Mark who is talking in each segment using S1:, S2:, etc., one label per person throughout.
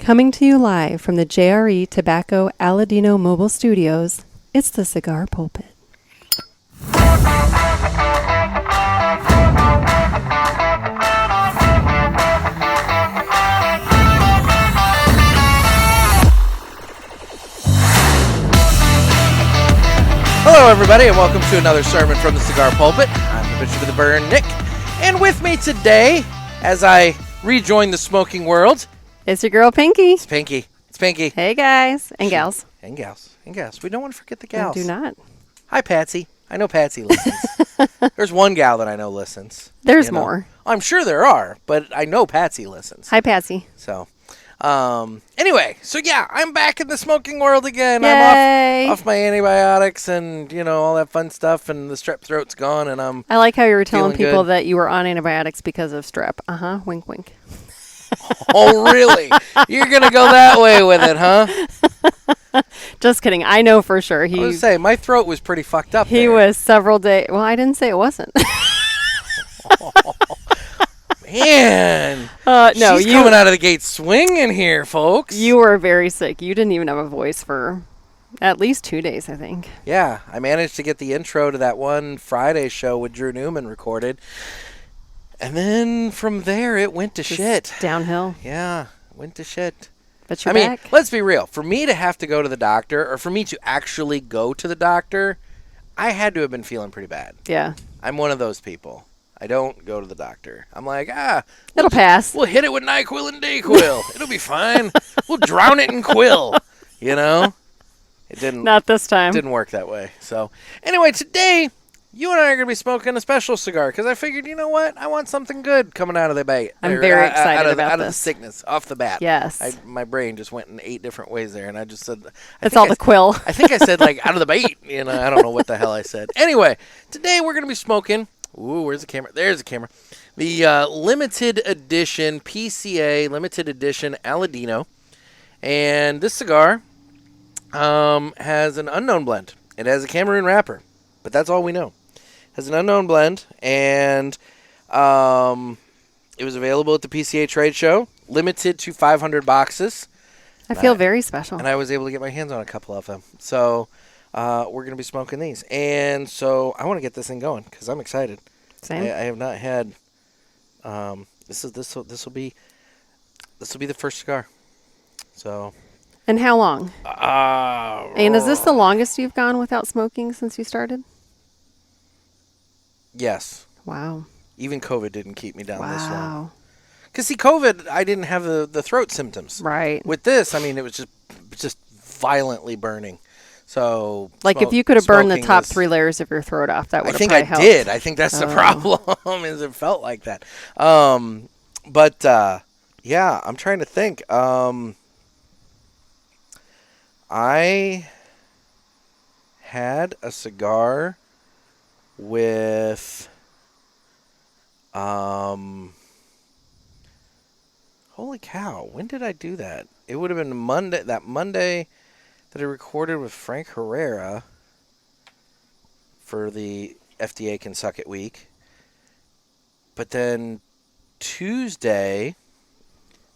S1: Coming to you live from the JRE Tobacco Aladino Mobile Studios, it's the Cigar Pulpit.
S2: Hello, everybody, and welcome to another sermon from the Cigar Pulpit. I'm the Bishop of the Burn, Nick, and with me today, as I rejoin the smoking world,
S1: It's your girl, Pinky.
S2: It's Pinky.
S1: Hey, guys and gals.
S2: And gals. We don't want to forget the gals.
S1: Do not.
S2: Hi, Patsy. I know Patsy listens. There's one gal that I know listens.
S1: There's more.
S2: I'm sure there are, but I know Patsy listens.
S1: Hi, Patsy.
S2: So, anyway, I'm back in the smoking world again.
S1: Yay.
S2: I'm off my antibiotics and, all that fun stuff, and the strep throat's gone, and I
S1: like how you were telling people
S2: good.
S1: that you were on antibiotics because of strep. Wink, wink.
S2: Oh, really? You're going to go that way with it, huh?
S1: Just kidding. I know for sure.
S2: I was going to say, my throat was pretty fucked up
S1: He
S2: there.
S1: was several days. Well, I didn't say it wasn't.
S2: Man.
S1: No,
S2: She's coming out of the gate swinging here, folks.
S1: You were very sick. You didn't even have a voice for at least 2 days, I think.
S2: Yeah, I managed to get the intro to that one Friday show with Drew Newman recorded. And then from there, it went to shit.
S1: Downhill.
S2: Yeah, went to shit.
S1: But you're back.
S2: Let's be real. For me to have to go to the doctor, or for me to actually go to the doctor, I had to have been feeling pretty bad.
S1: Yeah.
S2: I'm one of those people. I don't go to the doctor. I'm like,
S1: it'll pass.
S2: We'll hit it with NyQuil and DayQuil. It'll be fine. We'll drown it in Quill. It didn't.
S1: Not this time.
S2: Didn't work that way. So, anyway, today, you and I are going to be smoking a special cigar because I figured, you know what? I want something good coming out of the bait.
S1: I'm very excited
S2: about
S1: this.
S2: Out of the sickness, off the bat.
S1: Yes.
S2: My brain just went in 8 different ways there, and I just said...
S1: It's all the quill.
S2: I think I said, out of the bait. I don't know what the hell I said. Anyway, today we're going to be smoking... Ooh, where's the camera? There's the camera. The limited edition, PCA limited edition Aladino. And this cigar has an unknown blend. It has a Cameroon wrapper, but that's all we know. Has an unknown blend, and it was available at the PCA trade show, limited to 500 boxes.
S1: I feel very special.
S2: And I was able to get my hands on a couple of them. So we're going to be smoking these. And so I want to get this thing going because I'm excited.
S1: Same.
S2: I have not had this will be the first cigar. So.
S1: And how long? And is this the longest you've gone without smoking since you started?
S2: Yes.
S1: Wow.
S2: Even COVID didn't keep me down this long.
S1: Wow.
S2: Because, see, COVID, I didn't have the throat symptoms.
S1: Right.
S2: With this, it was just violently burning. So,
S1: if you could have burned the top 3 layers of your throat off, that would have probably helped.
S2: I did. I think that's the problem, is it felt like that. Yeah, I'm trying to think. I had a cigar with... holy cow, when did I do that? It would have been Monday that I recorded with Frank Herrera for the FDA Can Suck It week. But then Tuesday,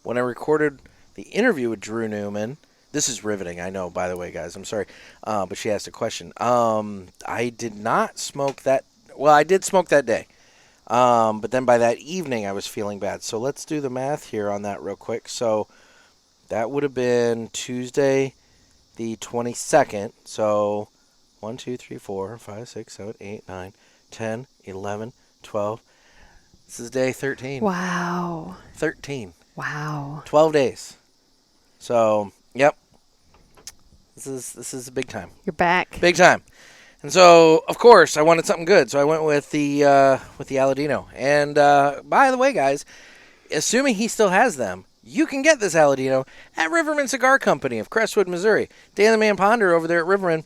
S2: when I recorded the interview with Drew Newman, this is riveting, I know, by the way, guys, I'm sorry, but she asked a question. I did not smoke that, well, I did smoke that day. But then by that evening, I was feeling bad. So let's do the math here on that real quick. So that would have been Tuesday, the 22nd. So 1, 2, 3, 4, 5, 6, 7, 8, 9, 10, 11, 12. This is day 13.
S1: Wow.
S2: 13.
S1: Wow.
S2: 12 days. So, yep. This is big time.
S1: You're back.
S2: Big time. And so, of course, I wanted something good, so I went with the Aladino. And by the way, guys, assuming he still has them, you can get this Aladino at Riverman Cigar Company of Crestwood, Missouri. Dan the Man Ponder over there at Riverman,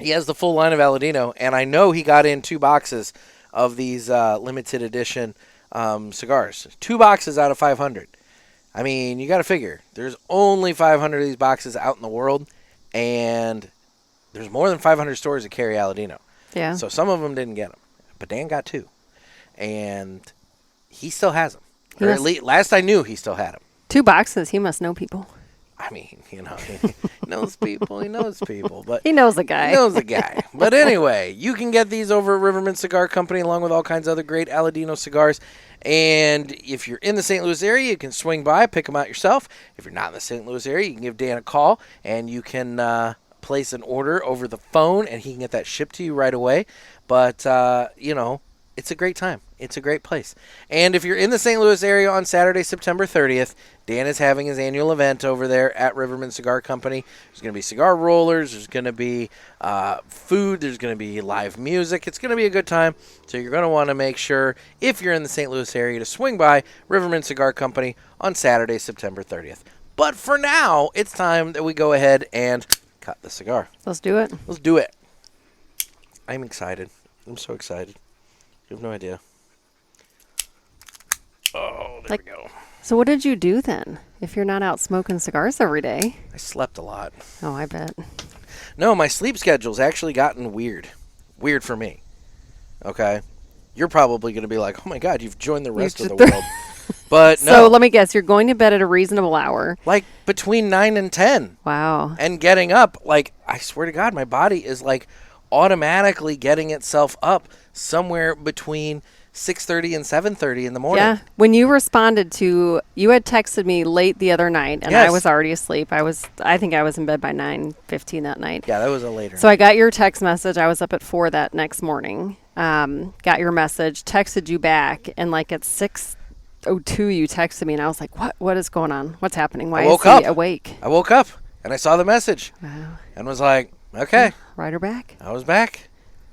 S2: he has the full line of Aladino, and I know he got in 2 boxes of these limited edition cigars. 2 boxes out of 500. You got to figure, there's only 500 of these boxes out in the world, and there's more than 500 stores that carry Aladino.
S1: Yeah.
S2: So some of them didn't get them. But Dan got 2. And he still has them. Or at least, last I knew, he still had them.
S1: 2 boxes. He must know people.
S2: I mean, he knows people. He knows people. But
S1: he knows a guy.
S2: He knows a guy. But anyway, you can get these over at Riverman Cigar Company along with all kinds of other great Aladino cigars. And if you're in the St. Louis area, you can swing by, pick them out yourself. If you're not in the St. Louis area, you can give Dan a call, and you can place an order over the phone, and he can get that shipped to you right away. But, it's a great time. It's a great place. And if you're in the St. Louis area on Saturday, September 30th, Dan is having his annual event over there at Riverman Cigar Company. There's going to be cigar rollers. There's going to be food. There's going to be live music. It's going to be a good time. So you're going to want to make sure, if you're in the St. Louis area, to swing by Riverman Cigar Company on Saturday, September 30th. But for now, it's time that we go ahead and cut the cigar.
S1: Let's do it.
S2: Let's do it. I'm excited. I'm so excited. You have no idea. Oh, there we go.
S1: So what did you do then, if you're not out smoking cigars every day?
S2: I slept a lot.
S1: Oh, I bet.
S2: No, my sleep schedule's actually gotten weird. Weird for me. Okay? You're probably going to be like, oh, my God, you've joined the rest of the world. But no.
S1: So let me guess, you're going to bed at a reasonable hour.
S2: Like between 9 and 10.
S1: Wow.
S2: And getting up, like, I swear to God, my body is like automatically getting itself up somewhere between 6:30 and 7:30 in the morning.
S1: Yeah. When you responded to, you had texted me late the other night, and
S2: Yes.
S1: I was already asleep. I think I was in bed by 9:15 that night.
S2: Yeah, that was a later
S1: So
S2: night.
S1: I got your text message. I was up at 4 that next morning. Got your message, texted you back, and like at 6:02 you texted me, and I was like, What is going on? What's happening? Why
S2: woke
S1: is he
S2: up.
S1: awake?
S2: I woke up, and I saw the message,
S1: Wow.
S2: and was like, okay.
S1: Right her back.
S2: I was back.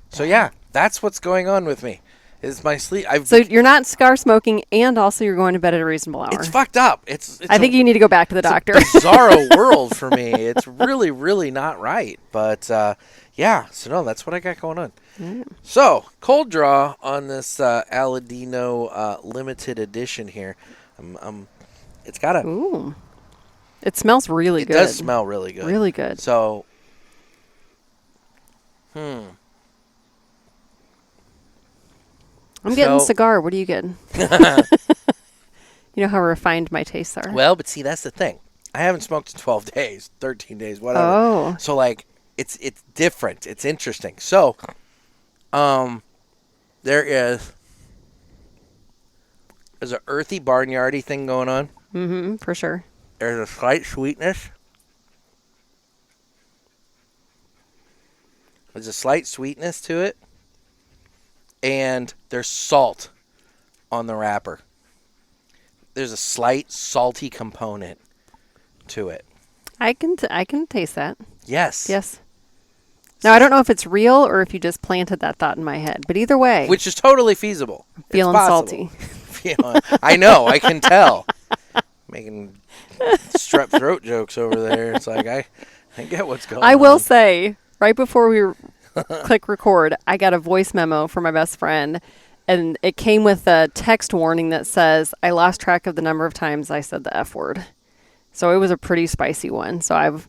S2: So, yeah, that's what's going on with me. Is my sleep.
S1: So you're not cigar smoking, and also you're going to bed at a reasonable hour.
S2: It's fucked up. It's
S1: I think you need to go back to the doctor.
S2: It's a bizarro world for me. It's really, really not right. But, yeah, so no, that's what I got going on.
S1: Mm.
S2: So, cold draw on this Aladino Limited Edition here. It's got a...
S1: Ooh. It smells really good.
S2: It does smell really good.
S1: Really good.
S2: So,
S1: I'm getting cigar. What are you getting? You know how refined my tastes are.
S2: Well, but see, that's the thing. I haven't smoked in 12 days, 13 days, whatever.
S1: Oh.
S2: So, like, it's different. It's interesting. So, there's an earthy, barnyardy thing going on.
S1: Mm-hmm, for sure.
S2: There's a slight sweetness. There's a slight sweetness to it. And there's salt on the wrapper. There's a slight salty component to it.
S1: I can taste that.
S2: Yes.
S1: Yes. Now, I don't know if it's real or if you just planted that thought in my head. But either way.
S2: Which is totally feasible.
S1: Feeling salty.
S2: I know. I can tell. Making strep throat jokes over there. It's like, I get what's going on.
S1: I will say, right before we click record, I got a voice memo from my best friend, and it came with a text warning that says, I lost track of the number of times I said the F word. So it was a pretty spicy one. So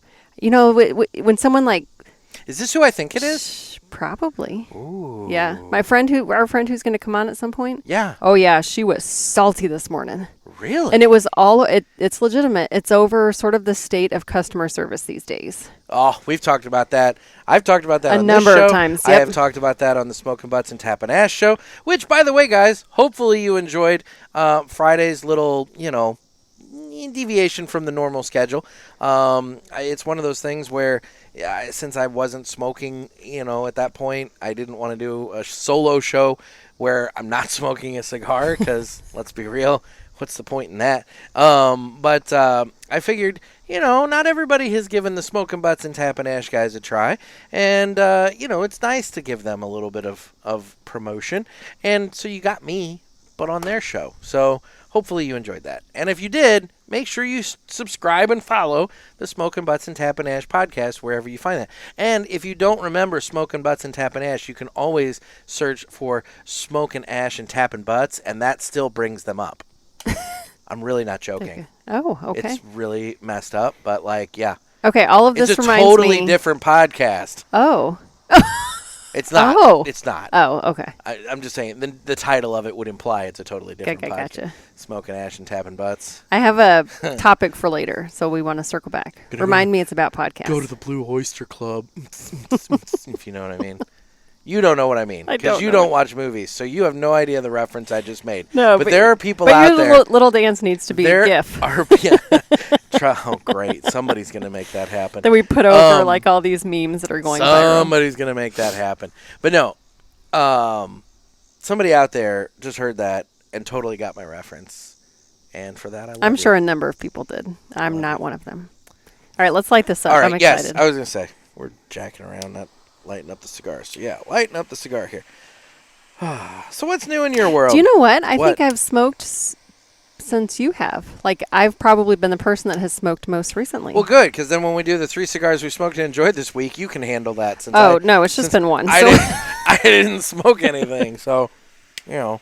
S1: when someone like...
S2: Is this who I think it is?
S1: Probably.
S2: Ooh.
S1: Yeah. Our friend who's going to come on at some point.
S2: Yeah.
S1: Oh, yeah. She was salty this morning.
S2: Really?
S1: And it was it's legitimate. It's over sort of the state of customer service these days.
S2: Oh, we've talked about that. I've talked about that
S1: a
S2: on
S1: number
S2: this show.
S1: of times.
S2: I
S1: Yep.
S2: have talked about that on the Smoking Butts and Tappin' Ash show, which, by the way, guys, hopefully you enjoyed Friday's little, deviation from the normal schedule. It's one of those things where, since I wasn't smoking, at that point, I didn't want to do a solo show where I'm not smoking a cigar because, let's be real, what's the point in that? But I figured, not everybody has given the Smoking Butts and Tappin' Ash guys a try. And, it's nice to give them a little bit of promotion. And so you got me, but on their show. So hopefully you enjoyed that. And if you did, make sure you subscribe and follow the Smoking Butts and Tappin' Ash podcast wherever you find that. And if you don't remember Smoking Butts and Tappin' Ash, you can always search for Smoking Ash and Tappin' Butts, and that still brings them up. I'm really not joking.
S1: Oh, okay.
S2: It's really messed up, but yeah.
S1: Okay, all of this
S2: it's a
S1: reminds me...
S2: totally different podcast.
S1: Oh.
S2: It's not.
S1: Oh.
S2: It's not.
S1: Oh, okay.
S2: I'm just saying the title of it would imply it's a totally different podcast.
S1: Gotcha.
S2: Smoking ash and tapping butts.
S1: I have a topic for later, so we want to circle back. Remind me it's about podcasts.
S2: Go to the Blue Oyster Club. If you know what I mean. You don't know what I mean. Because you don't watch movies, so you have no idea the reference I just made.
S1: No,
S2: but there are people
S1: out
S2: there.
S1: But your little dance needs to be a GIF.
S2: Oh, great. Somebody's going to make that happen.
S1: Then we put over like all these memes that are going viral.
S2: Somebody's going to make that happen. But no, somebody out there just heard that and totally got my reference. And for that,
S1: I'm sure a number of people did. I'm not one of them. All right, let's light this up.
S2: All right,
S1: I'm excited.
S2: yes, I was going to say, we're jacking around, not lighting up the cigar. So, yeah, lighting up the cigar here. So what's new in your world?
S1: Do you know what? I think I've smoked since you have. Like, I've probably been the person that has smoked most recently.
S2: Well, good, because then when we do the 3 cigars we smoked and enjoyed this week, you can handle that. Since
S1: no, it's just been one.
S2: I didn't smoke anything, so, you know.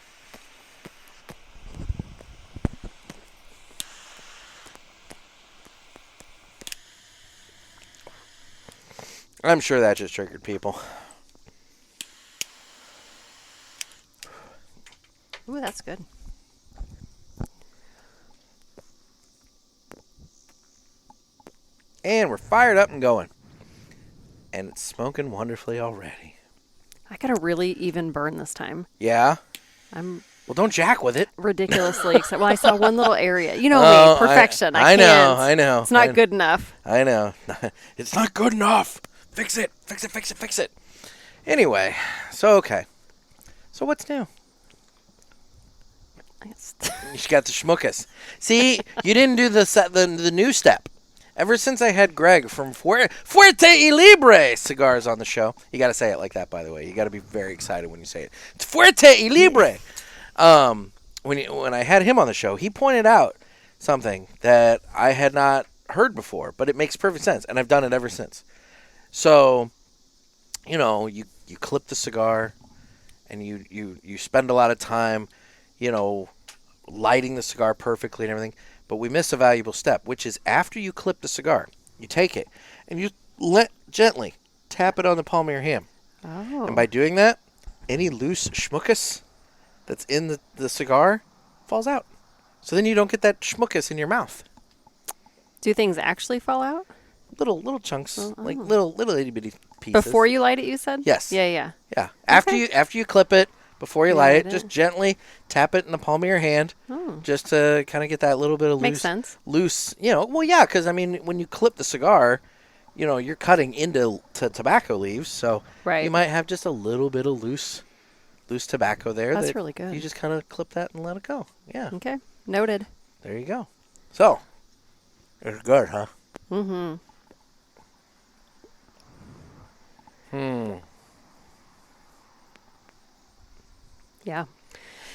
S2: I'm sure that just triggered people.
S1: Ooh, that's good.
S2: And we're fired up and going. And it's smoking wonderfully already.
S1: I got a really even burn this time.
S2: Yeah?
S1: Well,
S2: don't jack with it.
S1: Ridiculously excited. Well, I saw one little area. You know me, perfection. I
S2: know.
S1: It's not good enough.
S2: I know. It's not good enough. Fix it. Anyway, so okay. So what's new? You got the schmuckus. See, you didn't do the new step. Ever since I had Greg from Fuerte y Libre Cigars on the show, you got to say it like that, by the way. You got to be very excited when you say it. It's Fuerte y Libre. When I had him on the show, he pointed out something that I had not heard before, but it makes perfect sense, and I've done it ever since. So, you know, you clip the cigar, and you spend a lot of time, you know, lighting the cigar perfectly and everything. But we miss a valuable step, which is after you clip the cigar, you take it and you gently tap it on the palm of your hand.
S1: Oh.
S2: And by doing that, any loose schmuckus that's in the cigar falls out. So then you don't get that schmuckus in your mouth.
S1: Do things actually fall out?
S2: Little chunks, like little itty bitty pieces.
S1: Before you light it, you said?
S2: Yes.
S1: Yeah.
S2: Yeah. After you clip it, before you light it, just gently tap it in the palm of your hand, just to kind of get that little bit of
S1: Makes sense.
S2: Loose, you know. Well, yeah, because I mean, when you clip the cigar, you know, you're cutting into tobacco leaves, so you might have just a little bit of loose tobacco there.
S1: That's really good.
S2: You just kind of clip that and let it go. Yeah.
S1: Okay. Noted.
S2: There you go. So, it's good, huh?
S1: Mm-hmm. Yeah.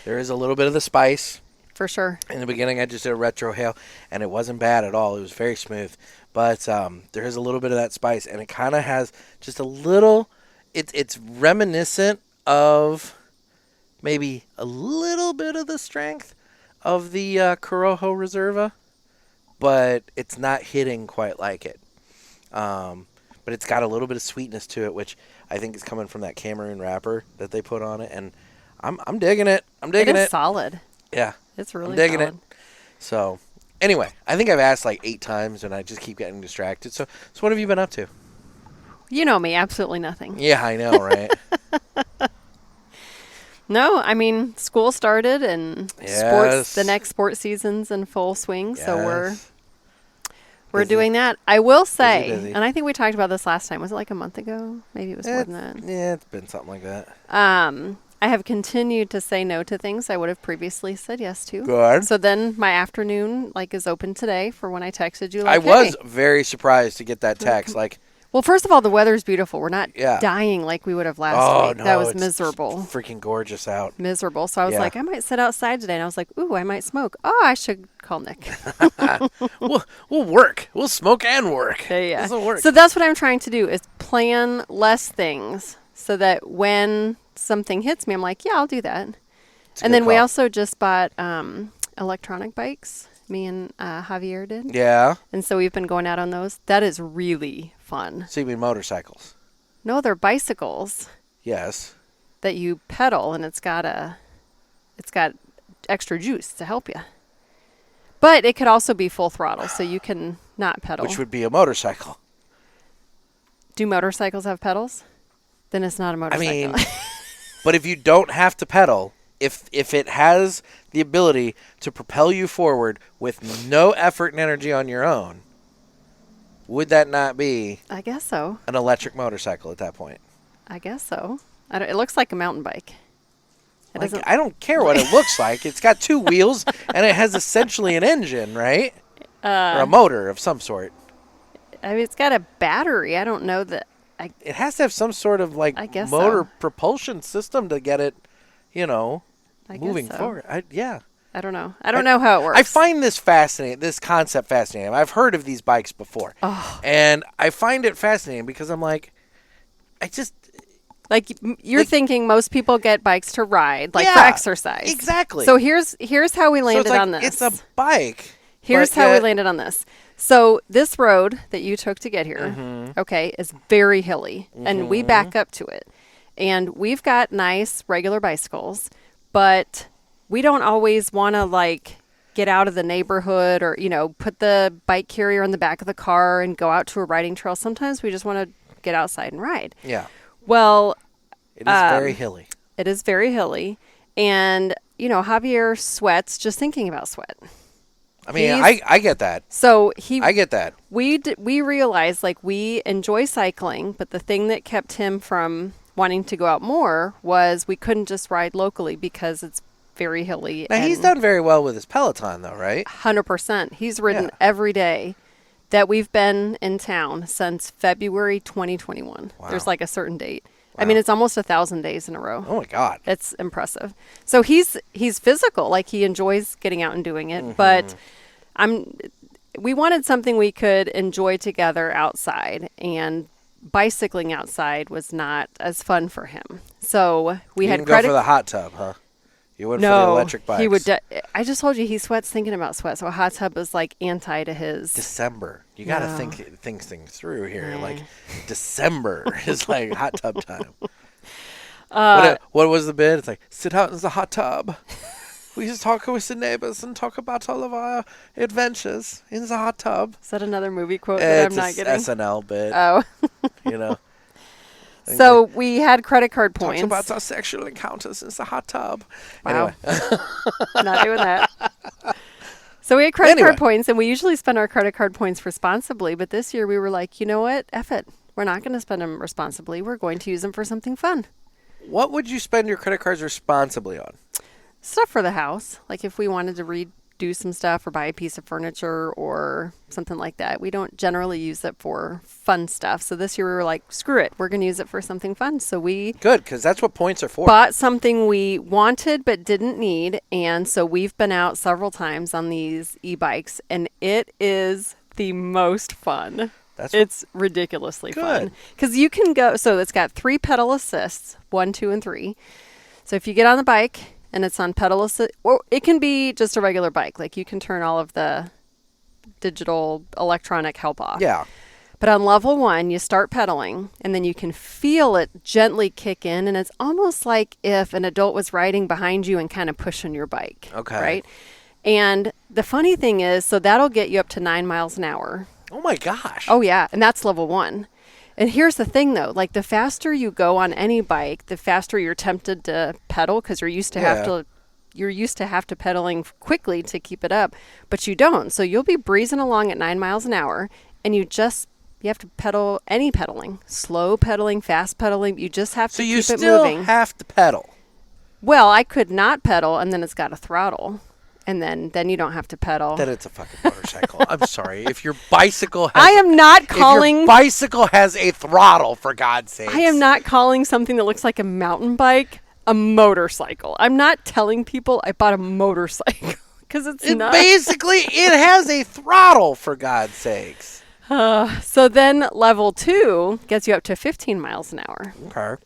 S2: There is a little bit of the spice.
S1: For sure.
S2: In the beginning, I just did a retro hail, and it wasn't bad at all. It was very smooth. But there is a little bit of that spice, and it kind of has just a little... It's reminiscent of maybe a little bit of the strength of the Corojo Reserva, but it's not hitting quite like it. But it's got a little bit of sweetness to it, which I think is coming from that Cameroon wrapper that they put on it, and I'm digging it. It
S1: is solid.
S2: Yeah.
S1: It's really
S2: I'm digging
S1: solid.
S2: it. So, anyway, I think I've asked like 8 times, and I just keep getting distracted. So what have you been up to?
S1: You know me, absolutely nothing.
S2: Yeah, I know, right?
S1: No, I mean, school started, and the next sports season's in full swing, so we're doing that. I will say,
S2: busy.
S1: and I think we talked about this last time. Was it like a month ago? Maybe it was more than that.
S2: Yeah, it's been something like that.
S1: I have continued to say no to things I would have previously said yes to.
S2: Good.
S1: So then my afternoon is open today for when I texted you.
S2: I was very surprised to get that text.
S1: Well, first of all, the weather's beautiful. We're not dying like we would have last week.
S2: No,
S1: that was miserable.
S2: Freaking gorgeous out.
S1: Miserable. So I was like, I might sit outside today. And I was like, ooh, I might smoke. Oh, I should call Nick.
S2: We'll work. We'll smoke and work.
S1: Yeah.
S2: This'll work.
S1: So that's what I'm trying to do is plan less things so that when something hits me, I'm like, yeah, I'll do that. And then we also just bought electronic bikes. Me and Javier did.
S2: Yeah.
S1: And so we've been going out on those. That is really fun.
S2: So you mean motorcycles?
S1: No, they're bicycles.
S2: Yes.
S1: that you pedal, and it's got extra juice to help you. But it could also be full throttle, so you can not pedal.
S2: Which would be a motorcycle.
S1: Do motorcycles have pedals? Then it's not a motorcycle.
S2: I mean, but if you don't have to pedal, if it has the ability to propel you forward with no effort and energy on your own, would that not be
S1: I guess so.
S2: an electric motorcycle at that point?
S1: I guess so. It looks like a mountain bike.
S2: I don't care what it looks like. It's got two wheels, and it has essentially an engine, right? Or a motor of some sort.
S1: I mean, it's got a battery. I don't know that.
S2: It has to have some sort of motor propulsion system to get it, moving forward.
S1: I don't know. I don't know how it works.
S2: I find this fascinating, this concept fascinating. I've heard of these bikes before.
S1: Oh.
S2: And I find it fascinating because I'm like,
S1: you're thinking most people get bikes to ride, for exercise.
S2: Exactly.
S1: So here's how we landed on this.
S2: It's a bike.
S1: Here's how we landed on this. So this road that you took to get here, okay, is very hilly, and we back up to it. And we've got nice regular bicycles, but we don't always want to get out of the neighborhood or, put the bike carrier in the back of the car and go out to a riding trail. Sometimes we just want to get outside and ride.
S2: Yeah.
S1: Well,
S2: it is very hilly.
S1: It is very hilly. And, Javier sweats just thinking about sweat.
S2: I mean, I get that.
S1: So
S2: I get that.
S1: We realized we enjoy cycling, but the thing that kept him from wanting to go out more was we couldn't just ride locally because it's very hilly.
S2: Now, he's done very well with his Peloton, though, right?
S1: 100%. He's ridden every day that we've been in town since February 2021. Wow. There's a certain date. Wow. I mean, it's almost 1,000 days in a row.
S2: Oh, my God.
S1: It's impressive. So he's physical. He enjoys getting out and doing it. But we wanted something we could enjoy together outside, and bicycling outside was not as fun for him. So we had
S2: go for the hot tub, huh? You went for the electric bikes.
S1: He would. I just told you he sweats thinking about sweat. So a hot tub is anti to his.
S2: December. You got to think things through here. December is hot tub time. What was the bid? It's sit out in the hot tub. We just talk with the neighbors and talk about all of our adventures in the hot tub.
S1: Is that another movie quote that I'm not getting?
S2: It's an SNL bit.
S1: Oh. So we had credit card points.
S2: Talked about our sexual encounters in the hot tub.
S1: Wow.
S2: Anyway.
S1: Not doing that. So we had credit card points, and we usually spend our credit card points responsibly. But this year we were like, you know what? F it. We're not going to spend them responsibly. We're going to use them for something fun.
S2: What would you spend your credit cards responsibly on?
S1: Stuff for the house. If we wanted to redo some stuff or buy a piece of furniture or something like that. We don't generally use it for fun stuff. So this year we were like, screw it. We're going to use it for something fun. So we...
S2: Good, because that's what points are for.
S1: Bought something we wanted but didn't need. And so we've been out several times on these e-bikes, and it is the most fun. It's ridiculously fun. Because you can go... So it's got 3 pedal assists, 1, 2, and 3. So if you get on the bike... and it's on pedal assist, or it can be just a regular bike. You can turn all of the digital electronic help off.
S2: Yeah.
S1: But on level 1, you start pedaling, and then you can feel it gently kick in, and it's almost like if an adult was riding behind you and kind of pushing your bike.
S2: Okay.
S1: Right? And the funny thing is, so that'll get you up to 9 miles an hour.
S2: Oh, my gosh.
S1: Oh, yeah. And that's level 1. And here's the thing, though. The faster you go on any bike, the faster you're tempted to pedal because you're used to have to pedaling quickly to keep it up, but you don't. So you'll be breezing along at 9 miles an hour, and you have to pedal any pedaling, slow pedaling, fast pedaling. You just have to keep it moving.
S2: So you still have to pedal.
S1: Well, I could not pedal, and then it's got a throttle. And then you don't have to pedal.
S2: Then it's a fucking motorcycle. I'm sorry. If your bicycle has...
S1: I am not calling...
S2: If your bicycle has a throttle, for God's sake.
S1: I am not calling something that looks like a mountain bike a motorcycle. I'm not telling people I bought a motorcycle. Because it's not...
S2: Basically, it has a throttle, for God's sakes.
S1: So then level 2 gets you up to 15 miles an hour.
S2: Okay.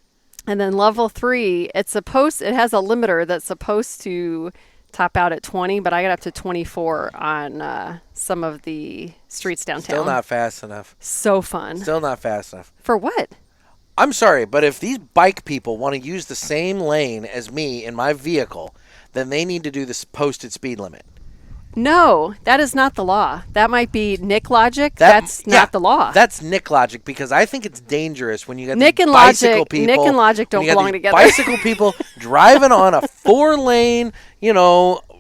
S1: And then level 3, it has a limiter that's supposed to... top out at 20, but I got up to 24 on some of the streets downtown.
S2: Still not fast enough.
S1: So fun.
S2: Still not fast enough.
S1: For what?
S2: I'm sorry, but if these bike people want to use the same lane as me in my vehicle, then they need to do this posted speed limit.
S1: No, that is not the law. That might be Nick logic. That's not the law.
S2: That's Nick logic, because I think it's dangerous when you got
S1: Nick
S2: these
S1: and
S2: bicycle
S1: logic,
S2: people.
S1: Nick and logic don't
S2: when you got
S1: belong
S2: these
S1: together.
S2: Bicycle people driving on a 4-lane,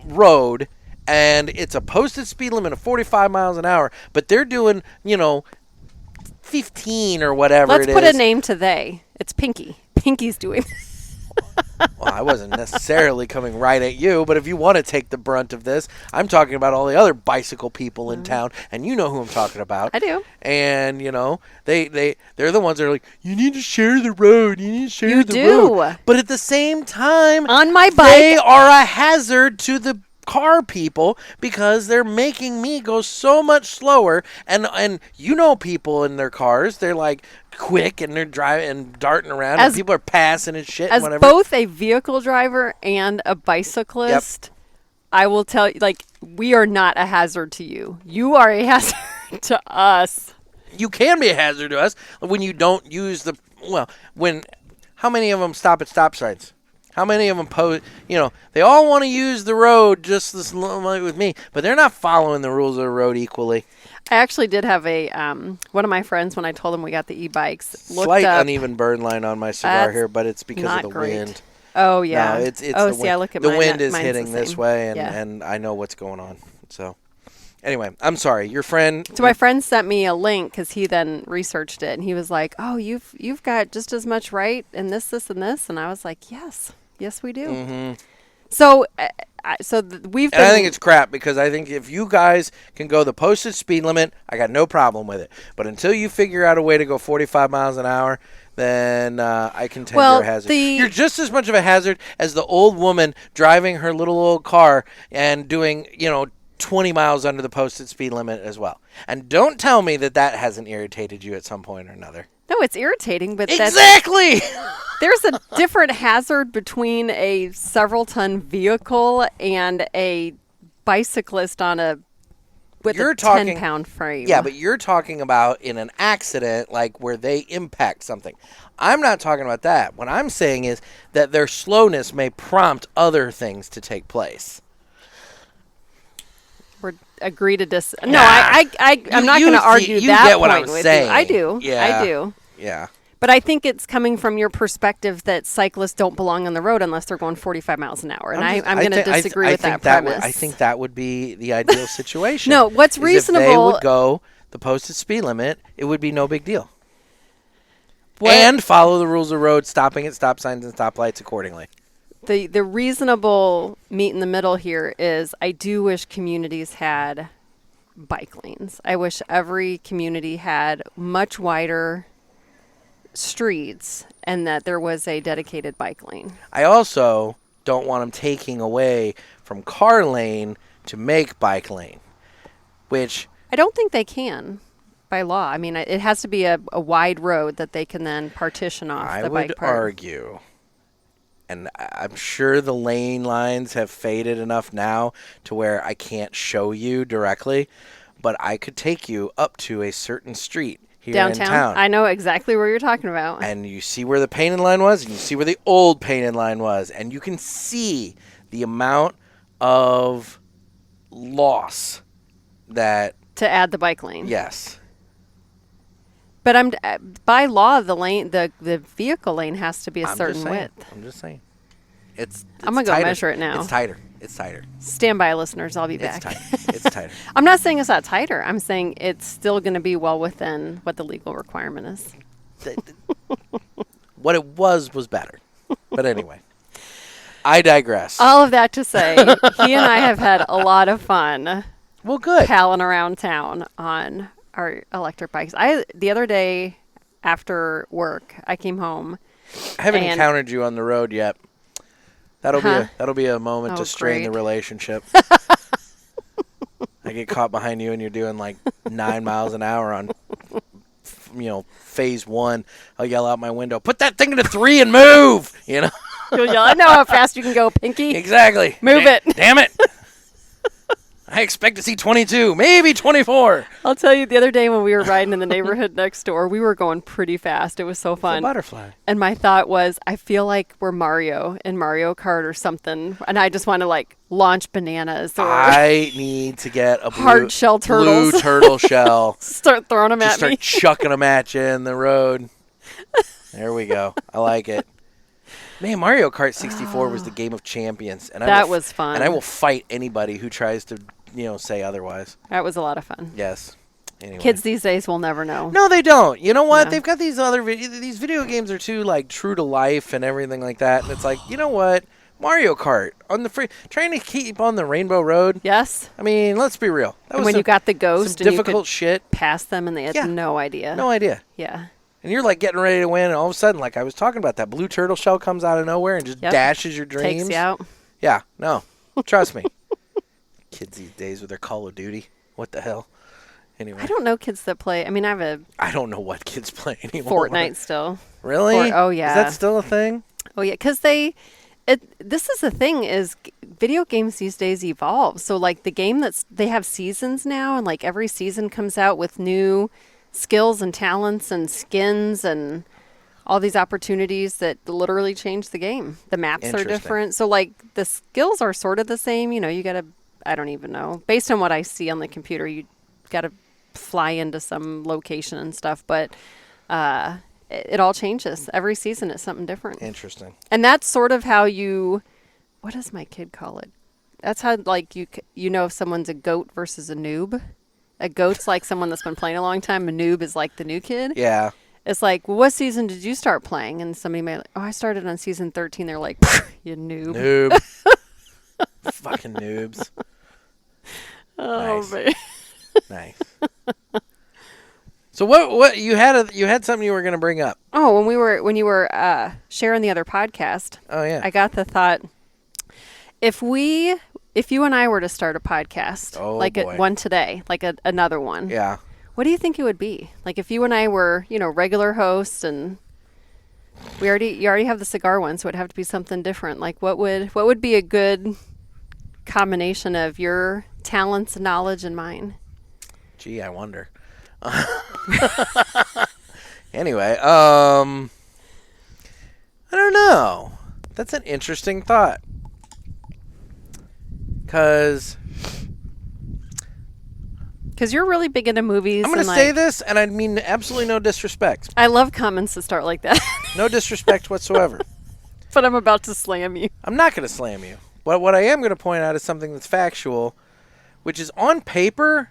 S2: road, and it's a posted speed limit of 45 miles an hour, but they're doing, 15 or whatever
S1: Let's
S2: it is.
S1: put a name to they. It's Pinky. Pinky's doing
S2: Well, I wasn't necessarily coming right at you, but if you want to take the brunt of this, I'm talking about all the other bicycle people in town, and you know who I'm talking about.
S1: I do.
S2: And, they're the ones that are like, you need to share the road. You need to share
S1: You
S2: the
S1: do.
S2: road. But at the same time,
S1: On my
S2: they
S1: bike.
S2: are a hazard to the car people because they're making me go so much slower. And people in their cars, they're like quick and they're driving and darting around, and people are passing and shit and
S1: As
S2: whatever.
S1: both a vehicle driver and a bicyclist, I will tell you, we are not a hazard to you. You are a hazard to us.
S2: You can be a hazard to us when you don't use how many of them stop at stop signs? How many of them they all want to use the road just this like with me, but they're not following the rules of the road equally.
S1: I actually did have a one of my friends, when I told him we got the e-bikes,
S2: Slight uneven burn line on my cigar here, but it's because of the
S1: great.
S2: wind.
S1: Oh yeah.
S2: No, it's
S1: the
S2: wind.
S1: I look at
S2: the
S1: mine,
S2: wind is
S1: mine's
S2: hitting
S1: the
S2: this
S1: same.
S2: way,
S1: Yeah.
S2: and I know what's going on. So, anyway, I'm sorry. Your friend.
S1: So my friend sent me a link because he then researched it, and he was like, "Oh, you've got just as much right in this, and this," and I was like, "Yes, we do."
S2: Mm-hmm.
S1: So, we've been.
S2: And I think it's crap, because I think if you guys can go the posted speed limit, I got no problem with it. But until you figure out a way to go 45 miles an hour, then I contend you're a hazard. You're just as much of a hazard as the old woman driving her little old car and doing, 20 miles under the posted speed limit as well. And don't tell me that hasn't irritated you at some point or another.
S1: No, it's irritating, but
S2: exactly.
S1: There's a different hazard between a several-ton vehicle and a bicyclist with a 10-pound frame.
S2: Yeah, but you're talking about in an accident, like where they impact something. I'm not talking about that. What I'm saying is that their slowness may prompt other things to take place.
S1: We're agree to dis. No, I'm not going to argue
S2: you
S1: that
S2: get what
S1: point
S2: I'm
S1: with
S2: saying.
S1: you. I do.
S2: Yeah.
S1: I do.
S2: Yeah.
S1: But I think it's coming from your perspective that cyclists don't belong on the road unless they're going 45 miles an hour. And I'm going to disagree with that premise.
S2: I think that would be the ideal situation.
S1: No, what's reasonable...
S2: If they would go the posted speed limit, it would be no big deal. And follow the rules of the road, stopping at stop signs and stoplights accordingly.
S1: The reasonable meet in the middle here is I do wish communities had bike lanes. I wish every community had much wider streets and that there was a dedicated bike lane.
S2: I also don't want them taking away from car lane to make bike lane, which...
S1: I don't think they can by law. I mean, it has to be a wide road that they can then partition off the bike part.
S2: I would argue, and I'm sure the lane lines have faded enough now to where I can't show you directly, but I could take you up to a certain street here
S1: downtown?
S2: In town.
S1: I know exactly where you're talking about.
S2: And you see where the painted line was, and you see where the old painted line was, and you can see the amount of loss that...
S1: To add the bike lane.
S2: Yes.
S1: But by law, the vehicle lane has to be a certain width.
S2: I'm just saying. It's
S1: I'm going to go
S2: tighter.
S1: measure it now.
S2: It's tighter. It's tighter.
S1: Stand by, listeners. I'll be back.
S2: It's tighter.
S1: I'm not saying it's not tighter. I'm saying it's still going to be well within what the legal requirement is.
S2: What it was better. But anyway, I digress.
S1: All of that to say, he and I have had a lot of fun.
S2: Well, good.
S1: Palling around town on our electric bikes. The other day after work, I came home.
S2: I haven't encountered you on the road yet. That'll be a moment to strain the relationship. I get caught behind you and you're doing like 9 miles an hour on, phase one. I'll yell out my window, "Put that thing into 3 and move!" You'll
S1: yell, "I know how fast you can go, Pinky."
S2: Exactly.
S1: Move it.
S2: Damn it. I expect to see 22, maybe 24.
S1: I'll tell you, the other day when we were riding in the neighborhood next door, we were going pretty fast. It was so fun.
S2: It's a butterfly.
S1: And my thought was, I feel like we're Mario in Mario Kart or something, and I just want to like launch bananas or
S2: I need to get a
S1: hard shell turtles.
S2: blue turtle shell.
S1: Start throwing them
S2: Just
S1: at me.
S2: start chucking them at you in the road. There we go. I like it. Man, Mario Kart 64 was the game of champions, and
S1: That was fun.
S2: And I will fight anybody who tries to, say otherwise.
S1: That was a lot of fun.
S2: Yes. Anyway.
S1: Kids these days will never know.
S2: No, they don't. You know what?
S1: No.
S2: They've got these these video games are too like true to life and everything like that. And it's like, you know what? Mario Kart on the trying to keep on the Rainbow Road.
S1: Yes.
S2: I mean, let's be real. That was
S1: when you got the ghost
S2: some
S1: and
S2: difficult
S1: you could
S2: shit.
S1: pass them and they had no idea.
S2: No idea.
S1: Yeah.
S2: And you're like getting ready to win, and all of a sudden, like I was talking about, that blue turtle shell comes out of nowhere and just dashes your dreams.
S1: Takes you out.
S2: Yeah, no. Trust me. Kids these days with their Call of Duty. What the hell? Anyway.
S1: I don't know kids that play. I mean,
S2: I don't know what kids play anymore.
S1: Fortnite still.
S2: Really?
S1: Oh, yeah.
S2: Is that still a thing?
S1: Oh, yeah. Because this is the thing is video games these days evolve. So, like, the game they have seasons now, and, like, every season comes out with new skills and talents and skins and all these opportunities that literally change the game. The maps are different. So, like, the skills are sort of the same. You know, you got to, I don't even know. Based on what I see on the computer, you got to fly into some location and stuff. But it all changes. Every season is something different.
S2: Interesting.
S1: And that's sort of how what does my kid call it? That's how, like, you know if someone's a goat versus a noob. A goat's like someone that's been playing a long time. A noob is like the new kid.
S2: Yeah.
S1: It's like, well, what season did you start playing? And somebody may like, I started on season 13. They're like, you noob.
S2: Noob. Fucking noobs.
S1: Oh,
S2: nice.
S1: man.
S2: Nice. So what you had something you were going to bring up?
S1: Oh, when you were sharing the other podcast.
S2: Oh yeah.
S1: I got the thought, if you and I were to start a podcast, one today, like another one.
S2: Yeah.
S1: What do you think it would be? Like if you and I were, regular hosts, and you already have the cigar one, so it'd have to be something different. Like what would be a good combination of your talents, knowledge, and mine?
S2: Gee, I wonder. Anyway, I don't know. That's an interesting thought. Because
S1: you're really big into movies.
S2: I'm going to say this, and I mean absolutely no disrespect.
S1: I love comments that start like that.
S2: No disrespect whatsoever.
S1: But I'm about to slam you.
S2: I'm not going to slam you. But what I am going to point out is something that's factual, which is on paper,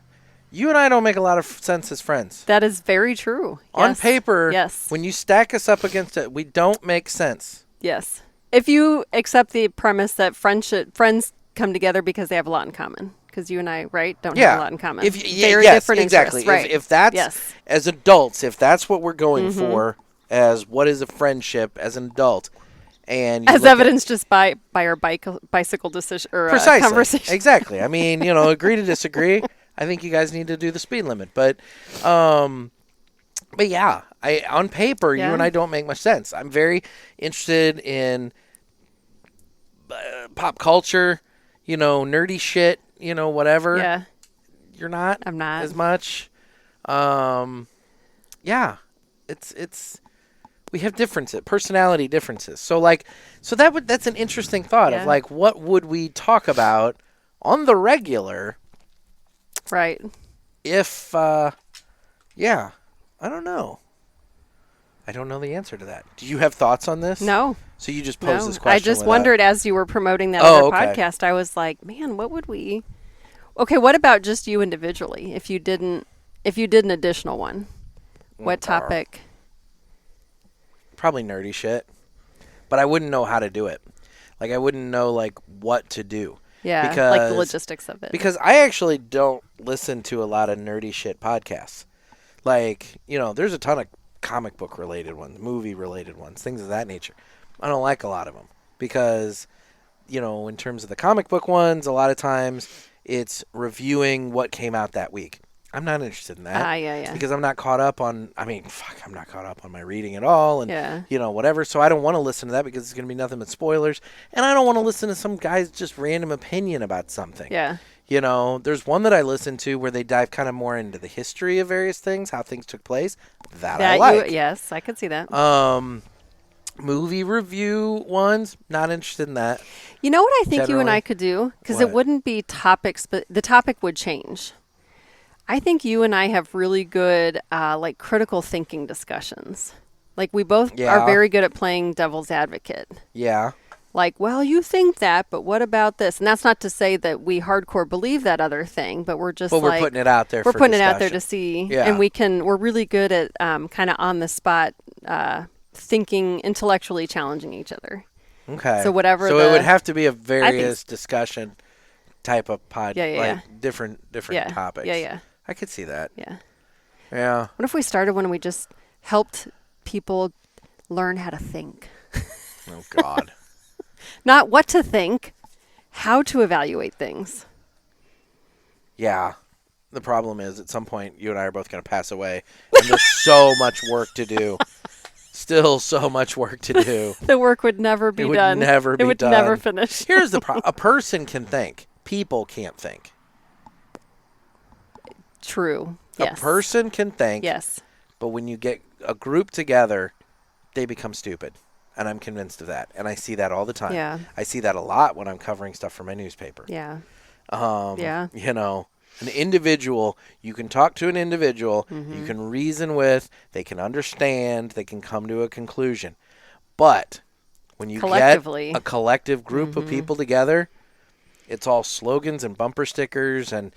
S2: you and I don't make a lot of sense as friends.
S1: That is very true.
S2: On
S1: Yes.
S2: paper,
S1: yes.
S2: When you stack us up against it, we don't make sense.
S1: Yes. If you accept the premise that friends come together because they have a lot in common. Because you and I, right, don't have a lot in common. Very different
S2: exactly.
S1: interests. Right.
S2: If that's, as adults, if that's what we're going for, as what is a friendship as an adult, and
S1: as evidenced just by our bicycle decision or conversation.
S2: Exactly. I mean, agree to disagree. I think you guys need to do the speed limit, but yeah, on paper, you and I don't make much sense. I'm very interested in pop culture, nerdy shit, whatever.
S1: Yeah.
S2: You're not.
S1: I'm not
S2: as much. Yeah, it's we have personality differences. So that's an interesting thought of like, what would we talk about on the regular?
S1: Right.
S2: If, I don't know. I don't know the answer to that. Do you have thoughts on this?
S1: No.
S2: So you just posed this question.
S1: I just wondered as you were promoting that other podcast, I was like, man, what would we... Okay, what about just you individually? If you did an additional one, what topic?
S2: Probably nerdy shit. But I wouldn't know how to do it. Like, I wouldn't know, like, what to do.
S1: Yeah, like the logistics of it.
S2: Because I actually don't listen to a lot of nerdy shit podcasts. Like, there's a ton of comic book related ones, movie related ones, things of that nature. I don't like a lot of them because, in terms of the comic book ones, a lot of times it's reviewing what came out that week. I'm not interested in that.
S1: Yeah.
S2: Because I'm not caught up on, I'm not caught up on my reading at all and, whatever. So I don't want to listen to that because it's going to be nothing but spoilers. And I don't want to listen to some guy's just random opinion about something.
S1: Yeah.
S2: There's one that I listened to where they dive kind of more into the history of various things, how things took place. That I like.
S1: Yes, I could see that.
S2: Movie review ones, not interested in that.
S1: You know what I think you and
S2: Generally.
S1: I could do? Because it wouldn't be topics, but the topic would change. I think you and I have really good, critical thinking discussions. Like, we both are very good at playing devil's advocate.
S2: Yeah.
S1: Like, well, you think that, but what about this? And that's not to say that we hardcore believe that other thing, but we're just
S2: we're putting it out there.
S1: We're putting it out there to see.
S2: Yeah.
S1: And we're really good at kind of on the spot thinking, intellectually challenging each other.
S2: Okay.
S1: So whatever.
S2: So it would have to be a various discussion type of pod, different topics.
S1: Yeah.
S2: I could see that.
S1: Yeah.
S2: Yeah.
S1: What if we started when we just helped people learn how to think?
S2: Oh God.
S1: Not what to think, how to evaluate things.
S2: Yeah. The problem is, at some point, you and I are both going to pass away, and there's so much work to do. Still so much work to do.
S1: The work would never be done.
S2: It would
S1: never finish.
S2: Here's the problem. A person can think. People can't think.
S1: True. Yes.
S2: A person can think.
S1: Yes.
S2: But when you get a group together, they become stupid. And I'm convinced of that. And I see that all the time.
S1: Yeah.
S2: I see that a lot when I'm covering stuff for my newspaper.
S1: Yeah.
S2: Yeah. An individual, you can talk to an individual, you can reason with, they can understand, they can come to a conclusion. But when you get a collective group of people together, it's all slogans and bumper stickers and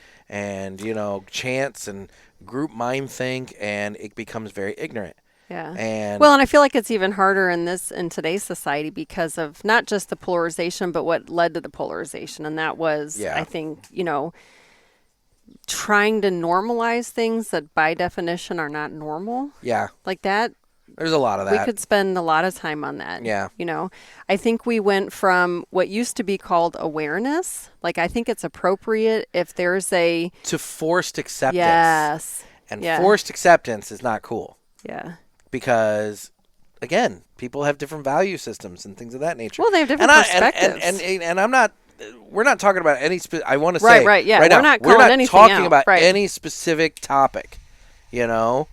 S2: chants and group mind think, and it becomes very ignorant.
S1: Yeah.
S2: And
S1: I feel like it's even harder in today's society because of not just the polarization, but what led to the polarization. And that was, I think, trying to normalize things that by definition are not normal.
S2: Yeah.
S1: Like that.
S2: There's a lot of that.
S1: We could spend a lot of time on that.
S2: Yeah.
S1: I think we went from what used to be called awareness. Like, I think it's appropriate if there's to
S2: forced acceptance.
S1: Yes.
S2: And forced acceptance is not cool.
S1: Yeah.
S2: Because, again, people have different value systems and things of that nature.
S1: Well, they have different perspectives.
S2: And I'm not. We're not talking about any. I want to say
S1: right. Yeah.
S2: Right
S1: we're
S2: now,
S1: not calling anything
S2: talking
S1: out.
S2: about any specific topic. I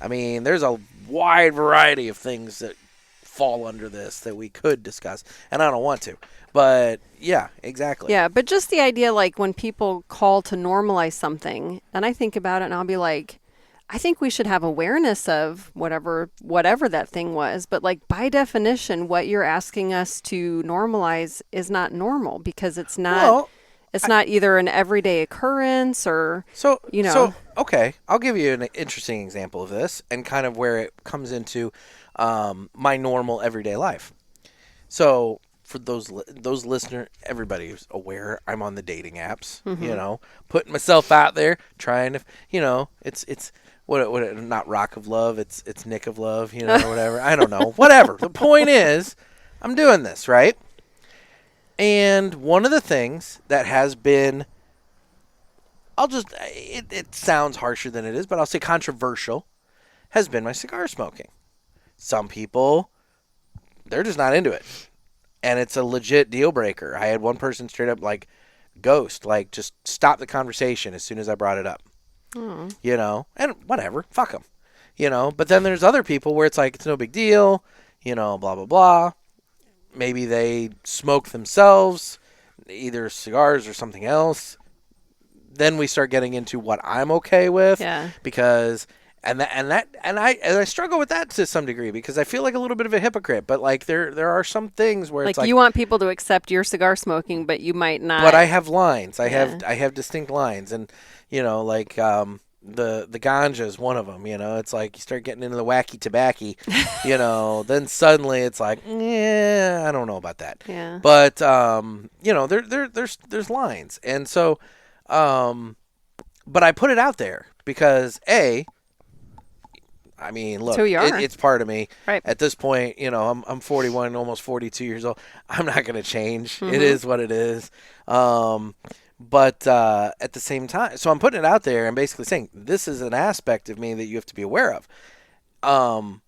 S2: mean, there's a wide variety of things that fall under this that we could discuss, and I don't want to. But yeah, exactly.
S1: Yeah, but just the idea, like when people call to normalize something, and I think about it, and I'll be like, I think we should have awareness of whatever that thing was. But like by definition, what you're asking us to normalize is not normal because it's not. Well, it's not either an everyday occurrence or
S2: So okay, I'll give you an interesting example of this and kind of where it comes into my normal everyday life. So for those listeners, everybody who's aware, I'm on the dating apps. Putting myself out there, trying to, it's. What not Rock of Love, it's Nick of Love, or whatever. I don't know. Whatever. The point is, I'm doing this, right? And one of the things that has been, it sounds harsher than it is, but I'll say controversial, has been my cigar smoking. Some people, they're just not into it. And it's a legit deal breaker. I had one person straight up ghost, just stop the conversation as soon as I brought it up. And whatever, fuck them, but then there's other people where it's it's no big deal, blah, blah, blah. Maybe they smoke themselves, either cigars or something else. Then we start getting into what I'm okay with, because, I struggle with that to some degree because I feel like a little bit of a hypocrite, but there are some things where it's
S1: you want people to accept your cigar smoking, but you might not.
S2: But I have lines. I have distinct lines, and the ganja is one of them. It's you start getting into the wacky tobacco, then suddenly it's I don't know about that.
S1: Yeah.
S2: But there's lines, and so but I put it out there because I mean, look, it's part of me.
S1: Right.
S2: At this point, I'm 41, almost 42 years old. I'm not going to change. Mm-hmm. It is what it is. But at the same time, so I'm putting it out there and basically saying this is an aspect of me that you have to be aware of. I'm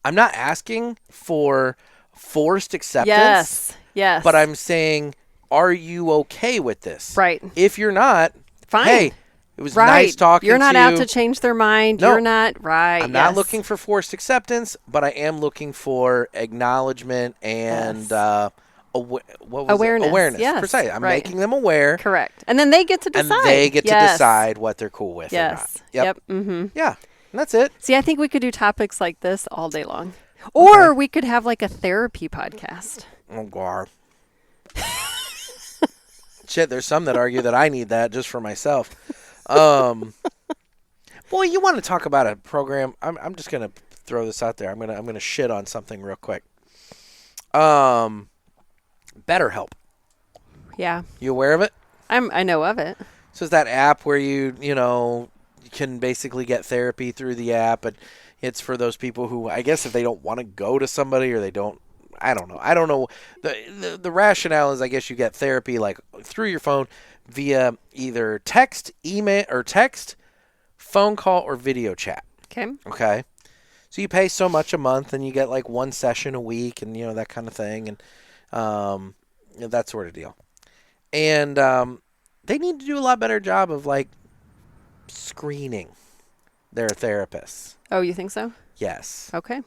S2: not asking for forced acceptance.
S1: Yes.
S2: But I'm saying are you okay with this?
S1: Right.
S2: If you're not,
S1: fine.
S2: Hey, it was nice talking to you.
S1: You're not out to change their mind.
S2: No,
S1: You're not, right.
S2: I'm not looking for forced acceptance, but I am looking for acknowledgement and awareness.
S1: Yes,
S2: Precisely. I'm
S1: right.
S2: making them aware.
S1: Correct. And then they get to decide.
S2: And they get to decide what they're cool with or not.
S1: Yep. Mm-hmm.
S2: Yeah. And that's it.
S1: See, I think we could do topics like this all day long. Or we could have like a therapy podcast.
S2: Oh, God. Shit, there's some that argue that I need that just for myself. Boy, you want to talk about a program? I'm just gonna throw this out there. I'm gonna shit on something real quick. BetterHelp.
S1: Yeah.
S2: You aware of it?
S1: I know of it.
S2: So it's that app where you can basically get therapy through the app, but it's for those people who, I guess, if they don't want to go to somebody or they don't. I don't know. The rationale is, I guess, you get therapy like through your phone via either text, email, or text, phone call, or video chat. Okay. So you pay so much a month, and you get like one session a week, and that kind of thing, and that sort of deal. And they need to do a lot better job of like screening their therapists.
S1: Oh, you think so?
S2: Yes.
S1: Okay.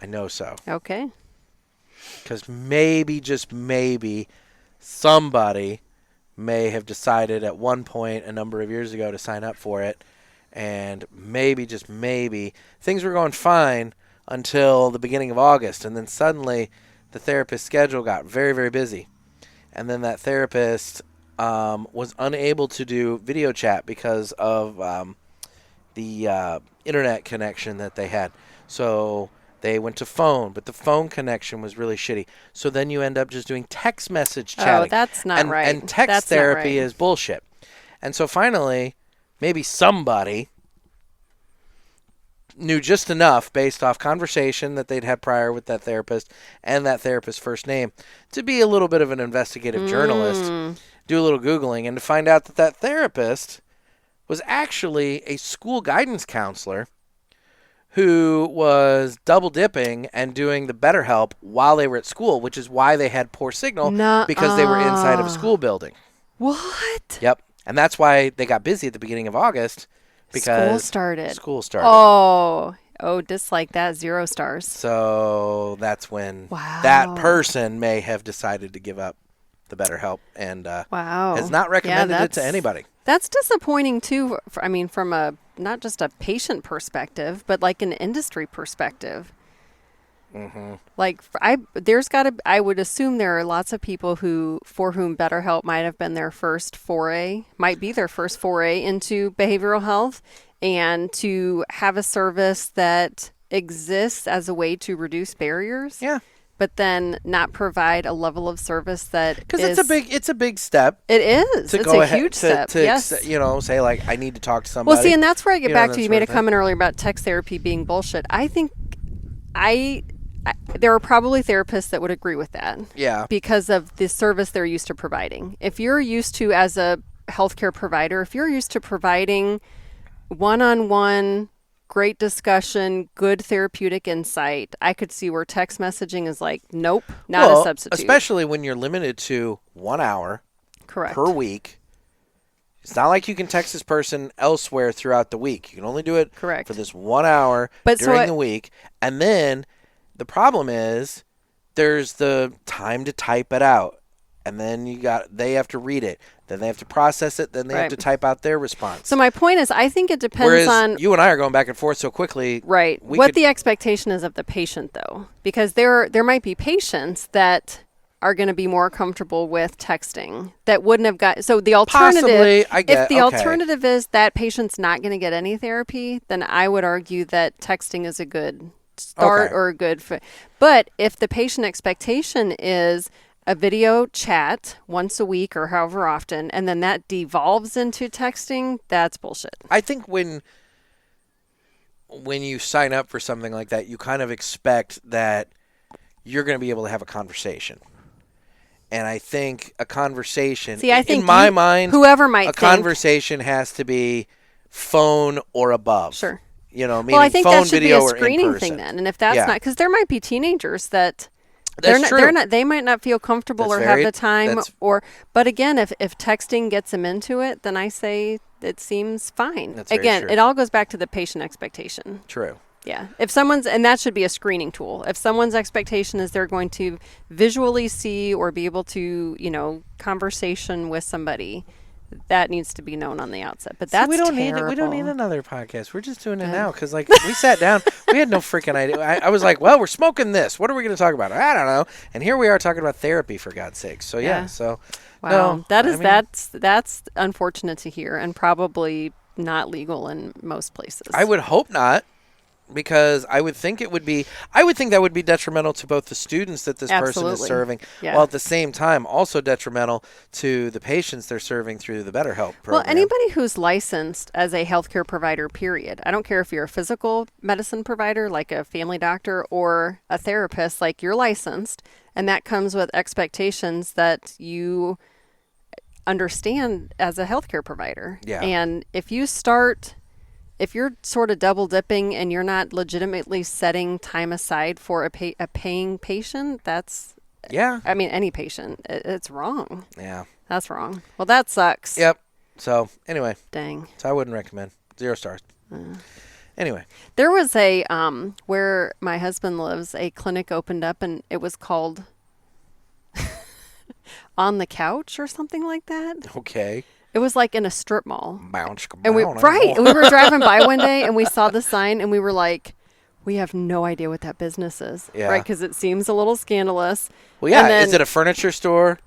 S2: I know so.
S1: Okay.
S2: Because maybe, just maybe, somebody may have decided at one point a number of years ago to sign up for it. And maybe, just maybe, things were going fine until the beginning of August. And then suddenly the therapist's schedule got very, very busy. And then that therapist was unable to do video chat because of the internet connection that they had. So they went to phone, but the phone connection was really shitty. So then you end up just doing text message chatting.
S1: Oh, that's not right.
S2: And text therapy is bullshit. And so finally, maybe somebody knew just enough based off conversation that they'd had prior with that therapist and that therapist's first name to be a little bit of an investigative journalist, do a little Googling, and to find out that that therapist was actually a school guidance counselor who was double dipping and doing the BetterHelp while they were at school, which is why they had poor signal because they were inside of a school building.
S1: What?
S2: Yep. And that's why they got busy at the beginning of August because
S1: School started. Oh, dislike that. 0 stars.
S2: So that's when that person may have decided to give up the BetterHelp and has not recommended it to anybody.
S1: That's disappointing too. From a not just a patient perspective, but like an industry perspective. Mm-hmm. Like I would assume there are lots of people for whom BetterHelp might have been their first foray into behavioral health, and to have a service that exists as a way to reduce barriers.
S2: Yeah.
S1: But then not provide a level of service that
S2: because it's a big step.
S1: It is. It's a huge step. Yes.
S2: Say like I need to talk to somebody.
S1: Well, see, and that's where I get back to you made a comment earlier about text therapy being bullshit. I think there are probably therapists that would agree with that.
S2: Yeah.
S1: Because of the service they're used to providing. If you're used to, as a healthcare provider, if you're used to providing one-on-one, great discussion, good therapeutic insight, I could see where text messaging is like, nope, not a substitute.
S2: Especially when you're limited to 1 hour per week. It's not like you can text this person elsewhere throughout the week. You can only do it for this 1 hour during the week. And then the problem is there's the time to type it out. And then they have to read it. Then they have to process it. Then they have to type out their response.
S1: So my point is, I think it depends on...
S2: you and I are going back and forth so quickly.
S1: Right. What the expectation is of the patient, though. Because there might be patients that are going to be more comfortable with texting that wouldn't have got... So the alternative... alternative is that patient's not going to get any therapy, then I would argue that texting is a good start or a good... But if the patient expectation is a video chat once a week or however often, and then that devolves into texting, that's bullshit.
S2: I think when you sign up for something like that, you kind of expect that you're going to be able to have a conversation. And I think a conversation, in my mind,
S1: whoever might
S2: a conversation has to be phone or above.
S1: Sure.
S2: Meaning
S1: I think
S2: phone,
S1: that should
S2: video,
S1: be a screening thing then. And if that's not, because there might be teenagers that
S2: That's true.
S1: They might not feel comfortable
S2: That's
S1: or
S2: very-
S1: have the time
S2: that's-
S1: but again, if texting gets them into it, then I say it seems fine.
S2: That's very
S1: Again,
S2: true.
S1: it all goes back to the patient expectation.
S2: True.
S1: Yeah. If someone's, and that should be a screening tool. If someone's expectation is they're going to visually see or be able to, conversation with somebody, that needs to be known on the outset. But that's
S2: we don't
S1: terrible.
S2: need we don't need another podcast. We're just doing it now because like we sat down, we had no freaking idea. I was like, well, we're smoking this. What are we going to talk about? I don't know. And here we are talking about therapy for God's sake. So yeah. So
S1: Wow.
S2: no,
S1: That's unfortunate to hear and probably not legal in most places.
S2: I would hope not. Because I would think that would be detrimental to both the students that this person is serving, while at the same time also detrimental to the patients they're serving through the BetterHelp program.
S1: Well, anybody who's licensed as a healthcare provider, period. I don't care if you're a physical medicine provider, like a family doctor, or a therapist, like you're licensed, and that comes with expectations that you understand as a healthcare provider.
S2: Yeah.
S1: And if you're sort of double dipping and you're not legitimately setting time aside for a paying patient, any patient, it's wrong.
S2: Yeah.
S1: That's wrong. Well, that sucks.
S2: Yep. So anyway.
S1: Dang.
S2: So I wouldn't recommend. 0 stars. Anyway.
S1: There was a, where my husband lives, a clinic opened up and it was called On the Couch or something like that.
S2: Okay.
S1: It was like in a strip mall.
S2: And
S1: we were driving by one day and we saw the sign and we were like, we have no idea what that business is.
S2: Yeah.
S1: Right? Because it seems a little scandalous.
S2: Well, yeah. Is it a furniture store?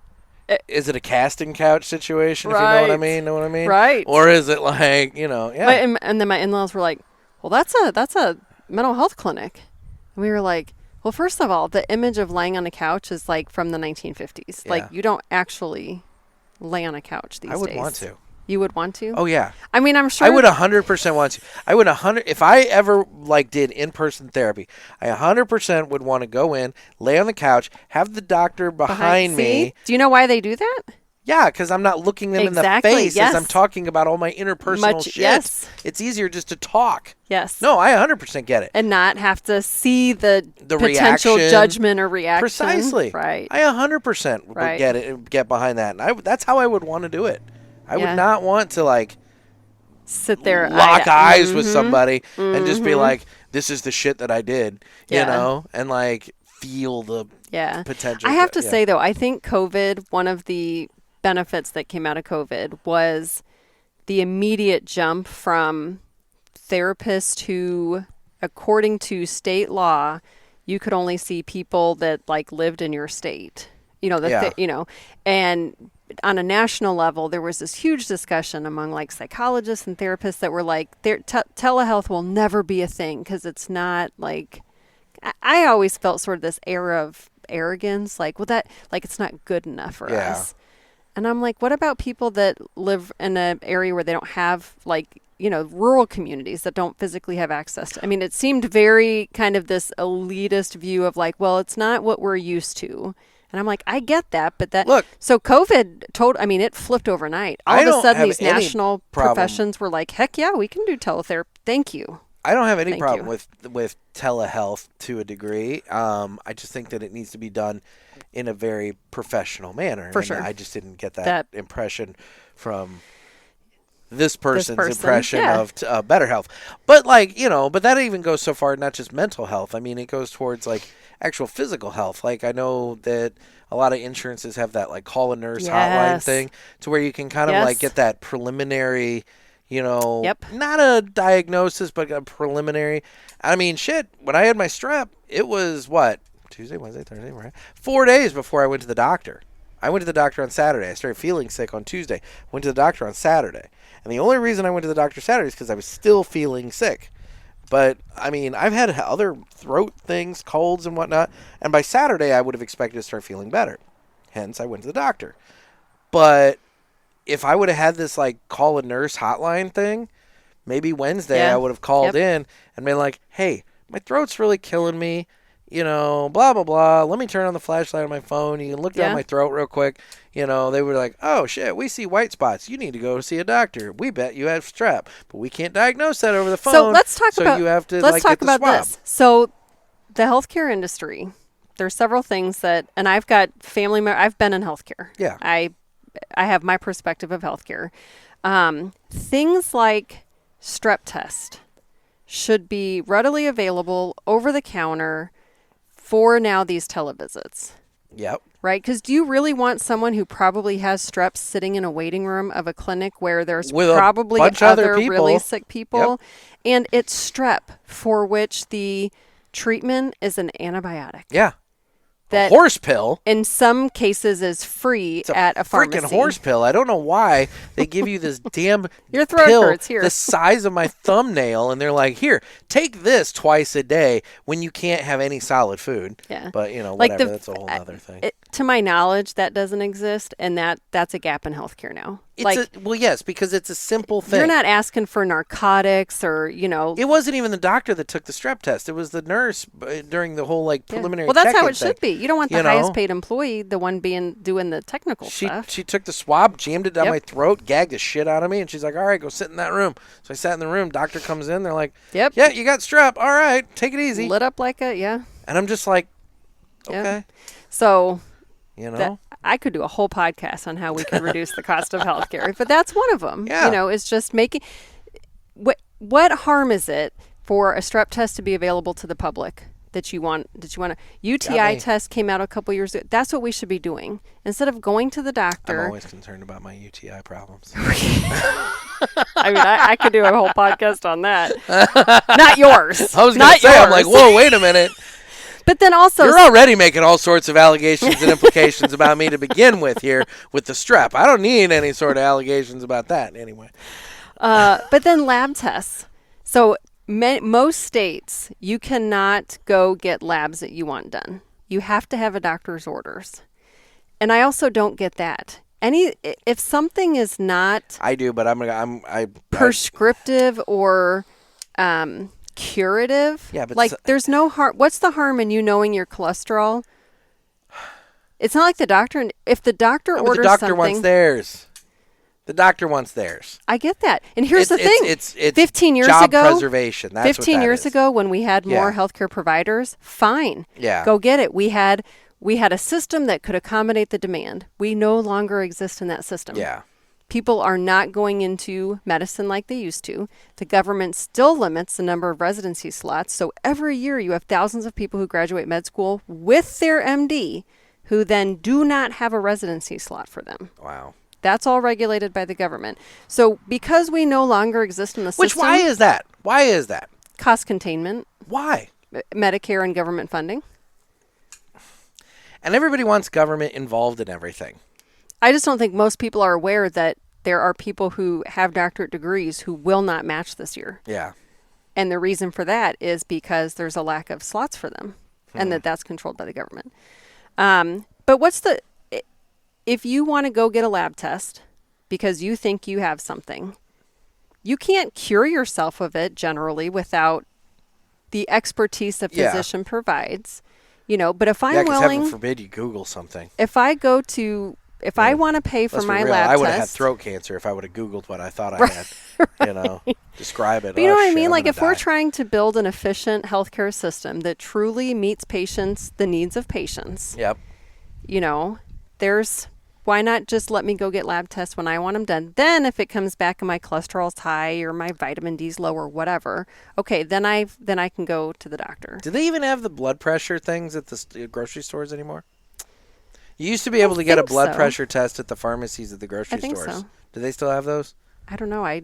S2: Is it a casting couch situation?
S1: Right.
S2: If you know what I mean?
S1: Right.
S2: Or is it like, yeah.
S1: And then my in-laws were like, well, that's a mental health clinic. And we were like, well, first of all, the image of laying on a couch is like from the 1950s.
S2: Yeah.
S1: Like you don't actually lay on a couch these days.
S2: I would want to.
S1: You would want to?
S2: Oh yeah.
S1: I mean, I'm sure.
S2: I would 100% want to. If I ever did in-person therapy, I 100% would want to go in, lay on the couch, have the doctor behind me.
S1: Do you know why they do that?
S2: Yeah, because I'm not looking them in the face as I'm talking about all my interpersonal shit.
S1: Yes.
S2: It's easier just to talk.
S1: Yes.
S2: No, I 100% get it.
S1: And not have to see the potential
S2: reaction.
S1: Judgment or reaction.
S2: Precisely.
S1: Right.
S2: I 100% would get behind that. And that's how I would want to do it. I would not want to
S1: sit there,
S2: lock eyes with somebody and just be like, this is the shit that I did, you know, and feel the potential.
S1: I have to say though, I think COVID, one of the benefits that came out of COVID was the immediate jump from therapists who, according to state law, you could only see people that lived in your state, and on a national level, there was this huge discussion among psychologists and therapists that were like, telehealth will never be a thing because it's not I always felt sort of this air of arrogance, it's not good enough for us. And I'm like, what about people that live in an area where they don't have rural communities that don't physically have access to? I mean, it seemed very kind of this elitist view of it's not what we're used to. And I'm like, I get that, but so COVID it flipped overnight. All of a sudden, these national professions were like, heck yeah, we can do teletherapy. Thank you.
S2: I don't have any problem with telehealth to a degree. I just think that it needs to be done in a very professional manner.
S1: For sure.
S2: I just didn't get that impression from this person's impression of BetterHelp. But but that even goes so far, not just mental health. I mean, it goes towards actual physical health. I know that a lot of insurances have that call a nurse hotline thing to where you can kind of get that preliminary, not a diagnosis, but a preliminary. I mean, shit, when I had my strep, it was Tuesday, Wednesday, Thursday, right? 4 days before I went to the doctor. I went to the doctor on Saturday. I started feeling sick on Tuesday. Went to the doctor on Saturday. And the only reason I went to the doctor Saturday is because I was still feeling sick. But, I mean, I've had other throat things, colds and whatnot. And by Saturday, I would have expected to start feeling better. Hence, I went to the doctor. But if I would have had this, call a nurse hotline thing, maybe Wednesday I would have called in and been like, hey, my throat's really killing me. Blah, blah, blah. Let me turn on the flashlight on my phone. You can look down my throat real quick. They were like, oh, shit, we see white spots. You need to go see a doctor. We bet you have strep, but we can't diagnose that over the phone.
S1: So let's talk about
S2: you have to,
S1: let's talk
S2: get the
S1: about
S2: swab.
S1: this. So the healthcare industry there's several things that, and I've got I've been in healthcare.
S2: Yeah.
S1: I have my perspective of healthcare. Things like strep test should be readily available over the counter for now these televisits.
S2: Yep.
S1: Right? Because do you really want someone who probably has strep sitting in a waiting room of a clinic where there's
S2: With
S1: probably
S2: a bunch
S1: other
S2: of people.
S1: really sick people?
S2: Yep.
S1: And it's strep for which the treatment is an antibiotic.
S2: Yeah.
S1: That
S2: a horse pill.
S1: in some cases is free at a pharmacy.
S2: Freaking horse pill. I don't know why they give you this damn
S1: Your throat
S2: pill
S1: hurts here.
S2: the size of my thumbnail, and they're like, "Here, take this twice a day," when you can't have any solid food.
S1: Yeah.
S2: But whatever.
S1: Like
S2: That's a whole other thing.
S1: To my knowledge, that doesn't exist, and that's a gap in healthcare now.
S2: Yes, because it's a simple thing.
S1: You're not asking for narcotics or,
S2: It wasn't even the doctor that took the strep test. It was the nurse during the whole preliminary.
S1: Well, that's how
S2: check-in
S1: it should be. You don't want the highest paid employee, the one doing the technical stuff.
S2: She took the swab, jammed it down my throat, gagged the shit out of me, and she's like, "All right, go sit in that room." So I sat in the room. Doctor comes in. They're like,
S1: "Yep,
S2: yeah, you got strep. All right, take it easy."
S1: Lit up like a
S2: And I'm just like, okay.
S1: Yeah. So I could do a whole podcast on how we could reduce the cost of healthcare, but that's one of them.
S2: Yeah.
S1: It's just making what harm is it for a strep test to be available to the public that you want to UTI test came out a couple years ago. That's what we should be doing instead of going to the doctor.
S2: I'm always concerned about my UTI problems.
S1: I mean, I could do a whole podcast on that. Not yours.
S2: I was going to say, I'm like, whoa, wait a minute.
S1: But then also,
S2: you're already making all sorts of allegations and implications about me to begin with here with the strep. I don't need any sort of allegations about that anyway.
S1: But then lab tests. So most states, you cannot go get labs that you want done. You have to have a doctor's orders. And I also don't get that. If something is not
S2: I do, but I
S1: prescriptive or curative.
S2: Yeah, but
S1: there's no harm. What's the harm in you knowing your cholesterol? It's not like the doctor. If the doctor orders
S2: the doctor
S1: something,
S2: wants theirs. The doctor wants theirs.
S1: I get that. And here's the thing:
S2: it's
S1: 15 years
S2: job
S1: ago,
S2: preservation. That's
S1: 15 years ago, when we had more healthcare providers, fine.
S2: Yeah.
S1: Go get it. We had a system that could accommodate the demand. We no longer exist in that system.
S2: Yeah.
S1: People are not going into medicine like they used to. The government still limits the number of residency slots. So every year you have thousands of people who graduate med school with their MD who then do not have a residency slot for them.
S2: Wow.
S1: That's all regulated by the government. So because we no longer exist in the system.
S2: Why is that? Why is that?
S1: Cost containment.
S2: Why?
S1: Medicare and government funding.
S2: And everybody wants government involved in everything.
S1: I just don't think most people are aware that there are people who have doctorate degrees who will not match this year.
S2: Yeah.
S1: And the reason for that is because there's a lack of slots for them and that's controlled by the government. But if you want to go get a lab test because you think you have something, you can't cure yourself of it generally without the expertise a physician provides. But if I'm willing,
S2: heaven forbid you Google something.
S1: If I want to pay for my lab test,
S2: I would have had throat cancer if I would have Googled what I thought I had. Describe it.
S1: But you know what I mean? Like if we're trying to build an efficient healthcare system that truly meets the needs of patients.
S2: Yep.
S1: Why not just let me go get lab tests when I want them done? Then if it comes back and my cholesterol's high or my vitamin D's low or whatever, okay, then I can go to the doctor.
S2: Do they even have the blood pressure things at the grocery stores anymore? You used to be able to get a blood pressure test at the pharmacies at the grocery stores.
S1: I think so.
S2: Do they still have those?
S1: I don't know. I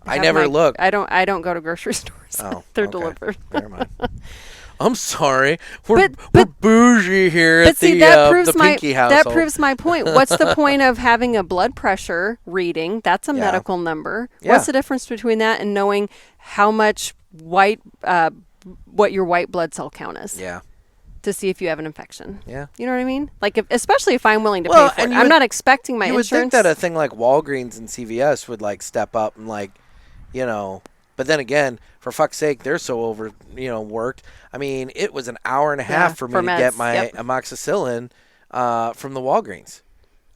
S2: never looked.
S1: I don't go to grocery stores.
S2: Oh,
S1: they're delivered.
S2: Never mind. I'm sorry. We're bougie here at the Pinky household.
S1: That proves my point. What's the point of having a blood pressure reading? That's a medical number. Yeah. What's the difference between that and knowing how much what your white blood cell count is?
S2: Yeah.
S1: To see if you have an infection.
S2: Yeah.
S1: You know what I mean? Like especially if I'm willing to pay for it. I'm not expecting my insurance.
S2: You would think that a thing like Walgreens and CVS would step up and but then again, for fuck's sake, they're so worked. I mean, it was an hour and a half for me to get my amoxicillin from the Walgreens.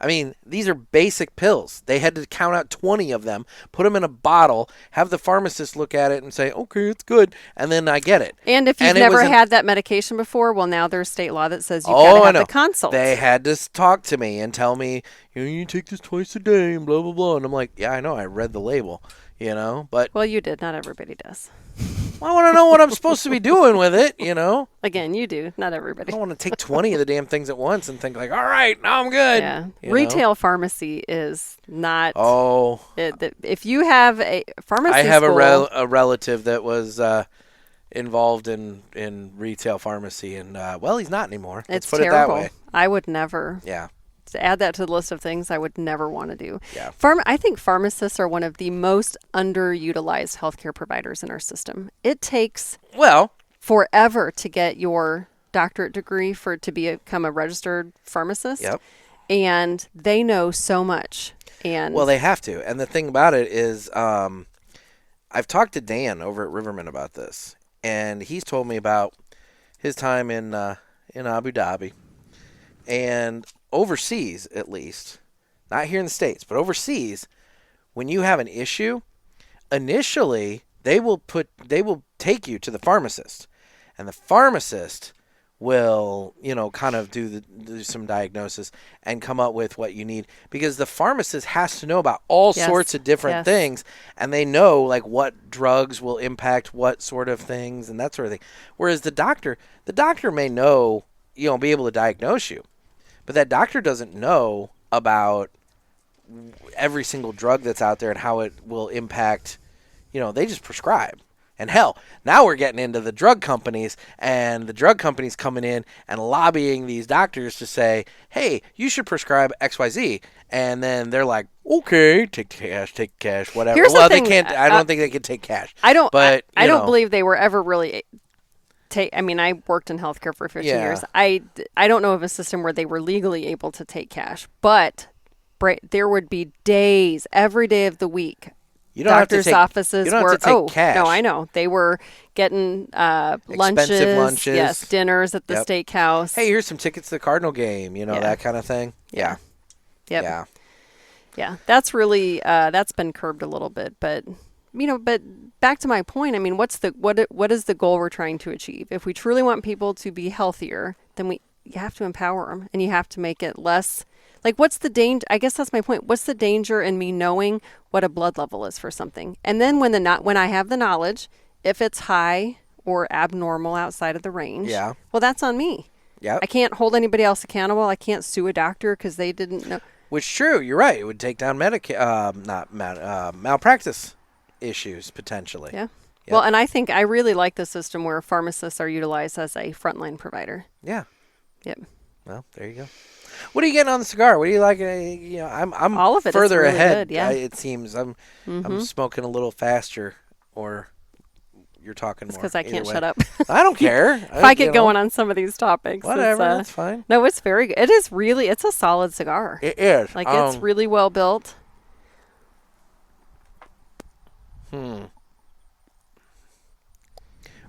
S2: I mean, these are basic pills. They had to count out 20 of them, put them in a bottle, have the pharmacist look at it and say, okay, it's good, and then I get it.
S1: And if you've never had that medication before, well, now there's state law that says you've got to have the consult.
S2: They had to talk to me and tell me, you take this twice a day and blah, blah, blah. And I'm like, yeah, I know. I read the label, but...
S1: Well, you did. Not everybody does.
S2: I want to know what I'm supposed to be doing with it,
S1: Again, you do. Not everybody.
S2: I don't want to take 20 of the damn things at once and think like, all right, now I'm good.
S1: Yeah. Retail pharmacy is not.
S2: Oh.
S1: If you have a pharmacy
S2: I have
S1: school,
S2: a relative that was involved in retail pharmacy, and, he's not anymore. Let's put
S1: terrible.
S2: it that way.
S1: I would never.
S2: Yeah.
S1: To add that to the list of things I would never want to do.
S2: Yeah.
S1: I think pharmacists are one of the most underutilized healthcare providers in our system. It takes forever to get your doctorate degree to become a registered pharmacist.
S2: Yep.
S1: And they know so much. And
S2: they have to. And the thing about it is, I've talked to Dan over at Riverman about this, and he's told me about his time in Abu Dhabi and overseas, at least, not here in the States, but overseas, when you have an issue, initially they will take you to the pharmacist, and the pharmacist will, kind of do some diagnosis and come up with what you need, because the pharmacist has to know about all sorts of different things, and they know like what drugs will impact what sort of things and that sort of thing. Whereas the doctor may know, be able to diagnose you. But that doctor doesn't know about every single drug that's out there and how it will impact, they just prescribe. And hell, now we're getting into the drug companies, and the drug companies coming in and lobbying these doctors to say, hey, you should prescribe XYZ. And then they're like, okay, take cash, whatever.
S1: Here's the thing,
S2: they can't. I don't think they can take cash.
S1: I don't believe they were ever really... I worked in healthcare for 15 years. I don't know of a system where they were legally able to take cash, but there would be days, every day of the week. Doctors' offices were
S2: cash.
S1: No, I know they were getting lunches, yes, dinners at the steakhouse.
S2: Hey, here's some tickets to the Cardinal game. That kind of thing. Yeah.
S1: Yep. Yeah. That's really that's been curbed a little bit, but. But back to my point, what is the goal we're trying to achieve? If we truly want people to be healthier, then you have to empower them, and you have to make it less. Like, what's the danger? I guess that's my point. What's the danger in me knowing what a blood level is for something? And then when I have the knowledge, if it's high or abnormal outside of the range, well, that's on me.
S2: Yeah.
S1: I can't hold anybody else accountable. I can't sue a doctor because they didn't know.
S2: Which is true. You're right. It would take down malpractice issues potentially.
S1: Yeah. Yep. Well, and I really like the system where pharmacists are utilized as a frontline provider.
S2: Yeah.
S1: Yep.
S2: Well, there you go. What are you getting on the cigar? What do you like? I'm
S1: all of it
S2: further
S1: really
S2: ahead.
S1: Good, yeah.
S2: It seems I'm smoking a little faster, or you're talking more.
S1: Because I can't shut up.
S2: I don't care.
S1: If I get going on some of these topics,
S2: whatever, that's fine.
S1: No, it's very good. It's a solid cigar.
S2: It is.
S1: It's really well built.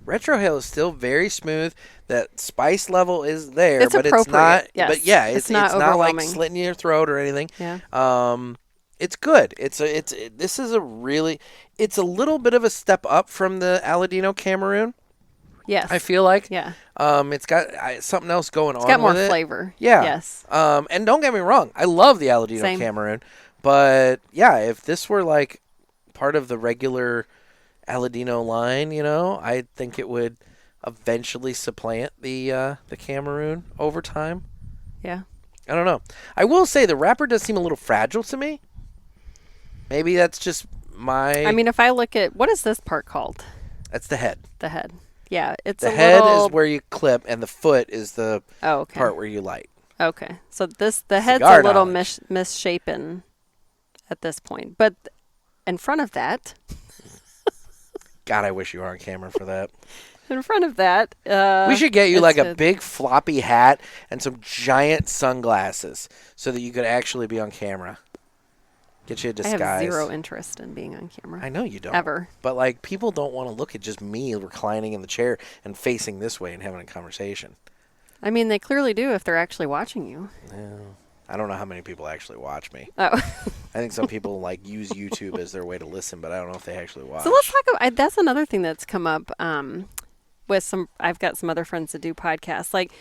S2: Retrohale is still very smooth. That spice level is there,
S1: it's
S2: but
S1: it's not.
S2: Yes. But yeah, it's not like slitting your throat or anything.
S1: Yeah.
S2: It's good. It's a little bit of a step up from the Aladino Cameroon.
S1: Yes.
S2: I feel like.
S1: Yeah.
S2: It's got something else going on.
S1: It's got more
S2: with
S1: flavor.
S2: Yeah.
S1: Yes.
S2: And don't get me wrong, I love the Aladino Cameroon, but yeah, if this were like part of the regular Aladino line, I think it would eventually supplant the Cameroon over time.
S1: Yeah.
S2: I don't know. I will say the wrapper does seem a little fragile to me. Maybe that's just my...
S1: if I look at... What is this part called?
S2: That's the head.
S1: The head. Yeah, it's
S2: the head is where you clip, and the foot is the part where you light.
S1: Okay. So the head's a little misshapen at this point. But in front of that...
S2: God, I wish you were on camera for that.
S1: In front of that...
S2: we should get you like a big floppy hat and some giant sunglasses so that you could actually be on camera. Get you a disguise.
S1: I have zero interest in being on camera.
S2: I know you don't.
S1: Ever.
S2: But like, people don't want to look at just me reclining in the chair and facing this way and having a conversation.
S1: They clearly do if they're actually watching you.
S2: Yeah. I don't know how many people actually watch me.
S1: Oh.
S2: I think some people like use YouTube as their way to listen, but I don't know if they actually watch.
S1: So let's talk about, that's another thing that's come up with I've got some other friends that do podcasts. Like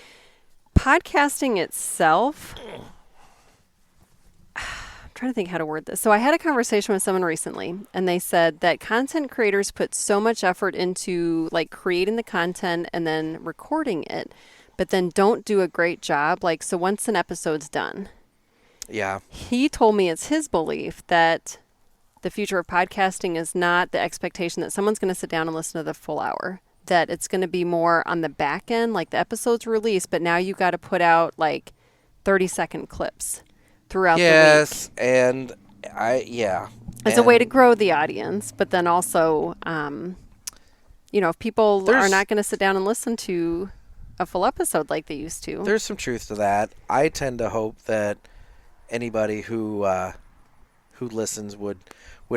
S1: podcasting itself, I'm trying to think how to word this. So I had a conversation with someone recently, and they said that content creators put so much effort into like creating the content and then recording it, but then don't do a great job. Like, so once an episode's done,
S2: Yeah.
S1: he told me it's his belief that the future of podcasting is not the expectation that someone's going to sit down and listen to the full hour, that it's going to be more on the back end, like the episode's released, but now you got to put out like 30-second clips throughout the week.
S2: Yes, and
S1: It's a way to grow the audience, but then also, if people are not going to sit down and listen to a full episode like they used to.
S2: There's some truth to that. I tend to hope that anybody who listens would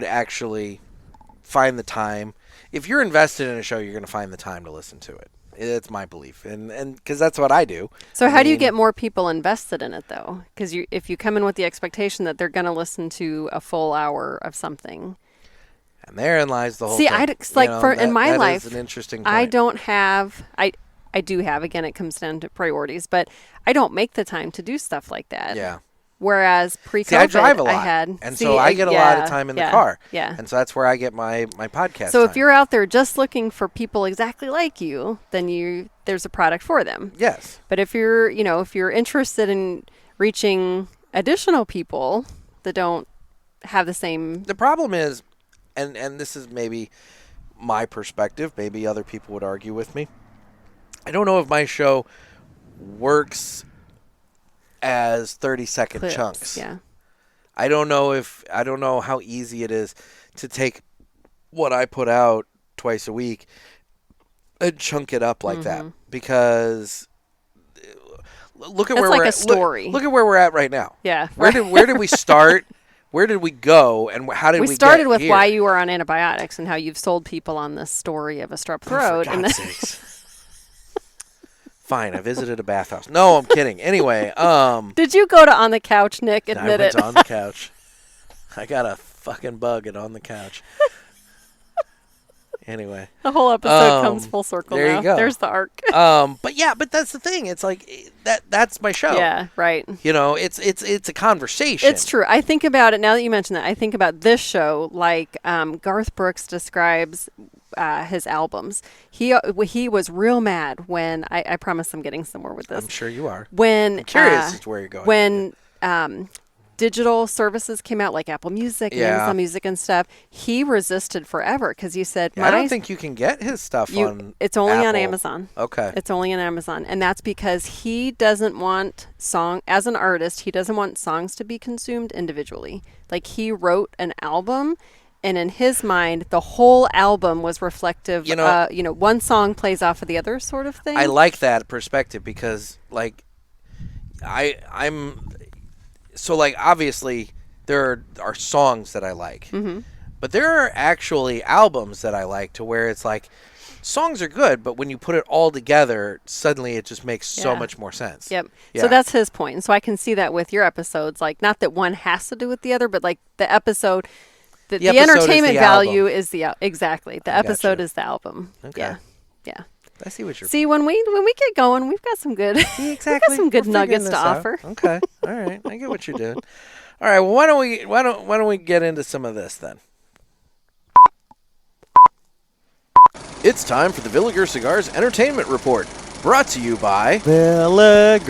S2: actually find the time. If you're invested in a show, you're going to find the time to listen to it. It's my belief, and because that's what I do.
S1: So how do you get more people invested in it, though? Because if you come in with the expectation that they're going to listen to a full hour of something,
S2: and therein lies the whole
S1: see,
S2: thing.
S1: In my life,
S2: is an interesting point.
S1: I don't have. I do have. Again, it comes down to priorities, but I don't make the time to do stuff like that.
S2: Yeah.
S1: Whereas pre-COVID,
S2: I drive a lot, so I get a lot of time in the car.
S1: Yeah.
S2: And so that's where I get my podcast
S1: So
S2: time.
S1: if you're out there just looking for people exactly like you, then there's a product for them.
S2: Yes.
S1: But if you're interested in reaching additional people that don't have the same...
S2: The problem is, and this is maybe my perspective, maybe other people would argue with me, I don't know if my show works as 30-second
S1: clips,
S2: chunks.
S1: Yeah.
S2: I don't know how easy it is to take what I put out twice a week and chunk it up like that, because look at
S1: That's
S2: where
S1: like
S2: we're
S1: a
S2: at.
S1: story.
S2: Look at where we're at right now.
S1: Yeah.
S2: Where did we start? Where did we go, and how did we
S1: started
S2: get
S1: with
S2: here?
S1: why you were on antibiotics and how you've sold people on this story of a strep throat.
S2: Oh, for God's sakes. Fine, I visited a bathhouse. No, I'm kidding. Anyway,
S1: Did you go to On the Couch, Nick? Admit
S2: I went
S1: it.
S2: on the couch. I got a fucking bug at On the Couch. Anyway.
S1: The whole episode comes full circle
S2: there
S1: now.
S2: You go.
S1: There's the arc.
S2: But that's the thing. It's like that's my show.
S1: Yeah, right.
S2: It's a conversation.
S1: It's true. I think about it now that you mention that. I think about this show like Garth Brooks describes his albums. He was real mad when I promise I'm getting somewhere with this.
S2: I'm sure you are.
S1: When
S2: I'm curious as to where you're going.
S1: When digital services came out like Apple Music and Amazon Music and stuff, he resisted forever because he said,
S2: I don't think you can get his stuff on
S1: It's only
S2: Apple.
S1: on Amazon.
S2: Okay.
S1: It's only on Amazon. And that's because he doesn't want as an artist, he doesn't want songs to be consumed individually. Like he wrote an album, and in his mind, the whole album was reflective. One song plays off of the other sort of thing.
S2: I like that perspective because like I'm so like obviously there are songs that I like, but there are actually albums that I like to where it's like songs are good, but when you put it all together, suddenly it just makes so much more sense.
S1: Yep.
S2: Yeah.
S1: So that's his point. And so I can see that with your episodes, like not that one has to do with the other, but like the episode, the entertainment value is exactly. The episode is the album.
S2: Okay.
S1: Yeah.
S2: I see what you're.
S1: See, when we get going, we've got some good,
S2: exactly.
S1: we've got some good nuggets to offer.
S2: Okay, all right, I get what you're doing. All right, well, why don't we get into some of this then? It's time for the Villiger Cigars Entertainment Report, brought to you by
S3: Villiger.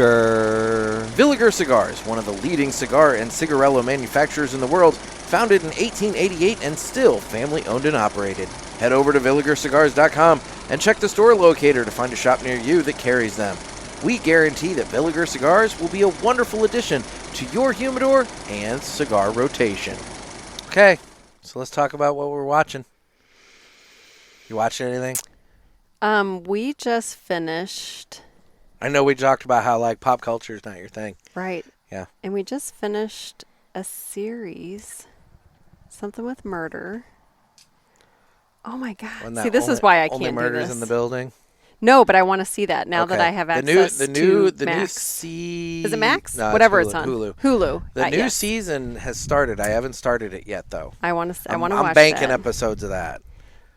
S2: Villiger Cigars, one of the leading cigar and cigarello manufacturers in the world, founded in 1888 and still family-owned and operated. Head over to VilligerCigars.com and check the store locator to find a shop near you that carries them. We guarantee that Villiger Cigars will be a wonderful addition to your humidor and cigar rotation. Okay, so let's talk about what we're watching. You watching anything?
S1: We just finished.
S2: I know we talked about how like pop culture is not your thing.
S1: Right.
S2: Yeah.
S1: And we just finished a series, something with murder. Oh my God! See, this is why I can't do this.
S2: Only Murders in the Building.
S1: No, but I want to see that now that
S2: Okay.
S1: I have access to
S2: the
S1: Max.
S2: new
S1: Is it Max?
S2: No,
S1: Whatever
S2: it's
S1: it's on.
S2: Hulu.
S1: Hulu.
S2: The new
S1: Yes.
S2: season has started. I haven't started it yet, though.
S1: I want to watch
S2: I'm banking
S1: that.
S2: episodes of that.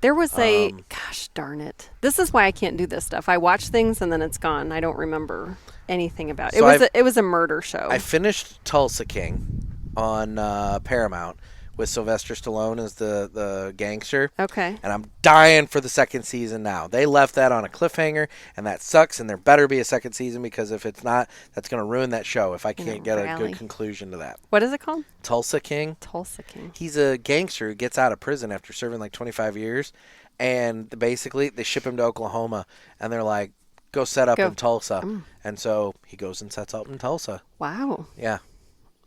S1: There was gosh darn it. This is why I can't do this stuff. I watch things and then it's gone. I don't remember anything about it.
S2: So
S1: It was a murder show.
S2: I finished Tulsa King on Paramount with Sylvester Stallone as the gangster.
S1: Okay.
S2: And I'm dying for the second season now. They left that on a cliffhanger, and that sucks, and there better be a second season, because if it's not, that's going to ruin that show if I can't get a good conclusion to that.
S1: What is it called?
S2: Tulsa King.
S1: Tulsa King.
S2: He's a gangster who gets out of prison after serving like 25 years, and basically they ship him to Oklahoma, and they're like, go set up in Tulsa. And so he goes and sets up in Tulsa.
S1: Wow.
S2: Yeah.